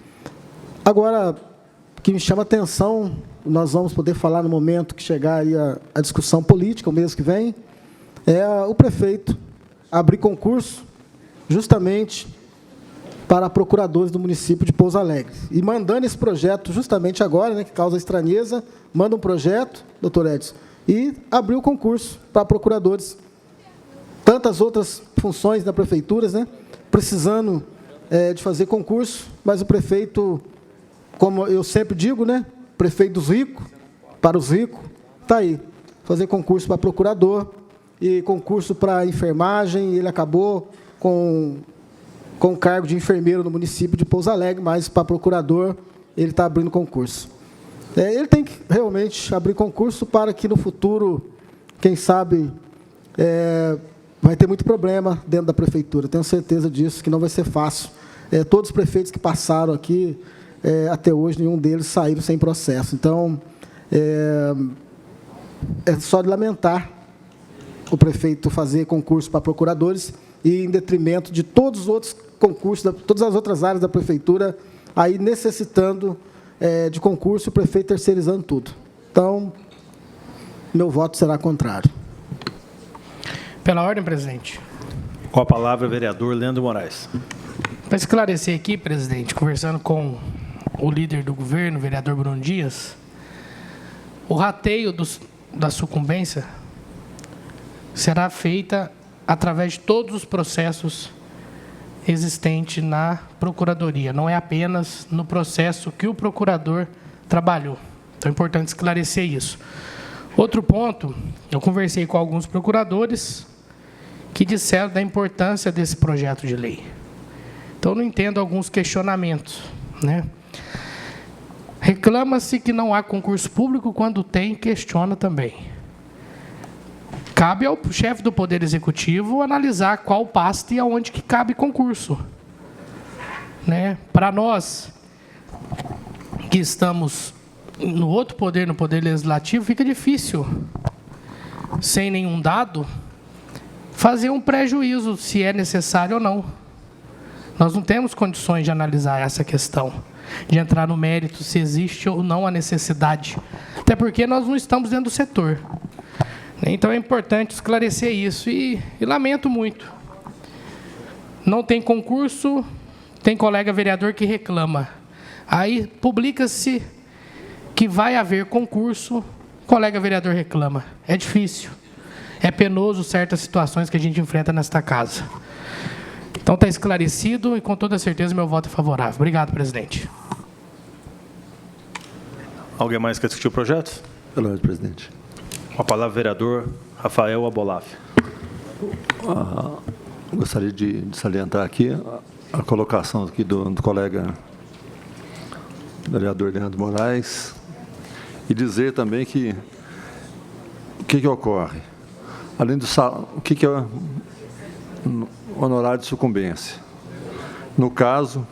Agora, o que me chama a atenção, nós vamos poder falar no momento que chegar aí a discussão política, o mês que vem, é o prefeito abrir concurso justamente para procuradores do município de Pouso Alegre. E mandando esse projeto justamente agora, né, que causa estranheza, manda um projeto, doutor Edson, e abriu o concurso para procuradores. Tantas outras funções da prefeitura, né, precisando de fazer concurso, mas o prefeito, como eu sempre digo, né, prefeito dos ricos, para os ricos, está aí, fazer concurso para procurador e concurso para enfermagem, ele acabou com o cargo de enfermeiro no município de Pouso Alegre, mas para procurador ele está abrindo concurso. Ele tem que realmente abrir concurso para que no futuro, quem sabe, vai ter muito problema dentro da prefeitura. Tenho certeza disso, que não vai ser fácil. Todos os prefeitos que passaram aqui, até hoje, nenhum deles saíram sem processo. Então, é só de lamentar o prefeito fazer concurso para procuradores e em detrimento de todos os outros concursos, todas as outras áreas da prefeitura, aí necessitando de concurso, o prefeito terceirizando tudo. Então, meu voto será contrário. Pela ordem, presidente. Com a palavra, o vereador Leandro Moraes. Para esclarecer aqui, presidente, conversando com o líder do governo, o vereador Bruno Dias, o rateio da sucumbência será feita através de todos os processos existentes na Procuradoria, não é apenas no processo que o procurador trabalhou. Então é importante esclarecer isso. Outro ponto, eu conversei com alguns procuradores que disseram da importância desse projeto de lei. Então, eu não entendo alguns questionamentos, né? Reclama-se que não há concurso público, quando tem, questiona também. Cabe ao chefe do Poder Executivo analisar qual pasta e aonde que cabe concurso. Né? Para nós, que estamos no outro poder, no Poder Legislativo, fica difícil, sem nenhum dado, fazer um prejuízo se é necessário ou não. Nós não temos condições de analisar essa questão, de entrar no mérito se existe ou não a necessidade, até porque nós não estamos dentro do setor. Então é importante esclarecer isso e lamento muito. Não tem concurso, tem colega vereador que reclama. Aí publica-se que vai haver concurso, colega vereador reclama. É difícil, é penoso certas situações que a gente enfrenta nesta casa. Então está esclarecido e com toda certeza meu voto é favorável. Obrigado, presidente. Alguém mais quer discutir o projeto? Pela ordem, presidente. Com a palavra, vereador Rafael Abolaf. Gostaria de salientar aqui a colocação aqui do colega vereador Leandro Moraes e dizer também que o que ocorre? Além do o que é honorário de sucumbência? No caso,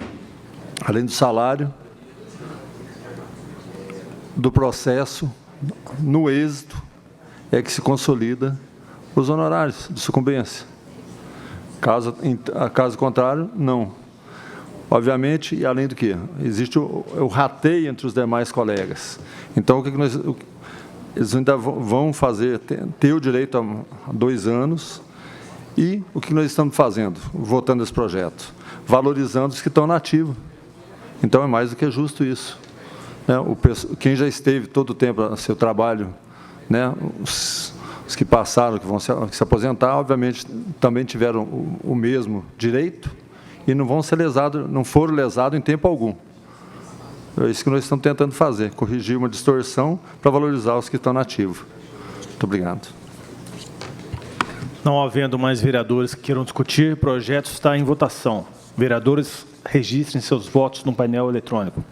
além do salário, do processo, no êxito, é que se consolida os honorários de sucumbência. Caso contrário, não. Obviamente, e além do que, existe o rateio entre os demais colegas. Então, o que eles ainda vão fazer? Ter o direito a 2 anos. E o que nós estamos fazendo, votando esse projeto? Valorizando os que estão na ativa. Então, é mais do que justo isso. Né? Quem já esteve todo o tempo no seu trabalho, né? Os que passaram, que vão se aposentar, obviamente, também tiveram o mesmo direito e não vão ser lesados, não foram lesados em tempo algum. É isso que nós estamos tentando fazer, corrigir uma distorção para valorizar os que estão na ativa. Muito obrigado. Não havendo mais vereadores que queiram discutir, o projeto está em votação. Vereadores, registrem seus votos no painel eletrônico.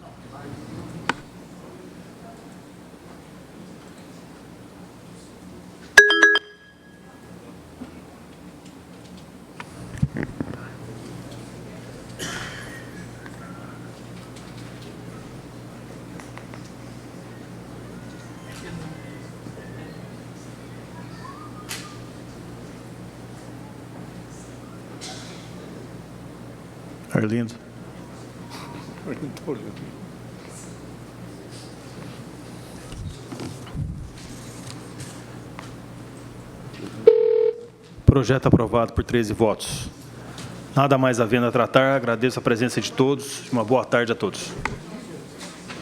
Arlindo. Projeto aprovado por 13 votos. Nada mais havendo a tratar, agradeço a presença de todos. Uma boa tarde a todos.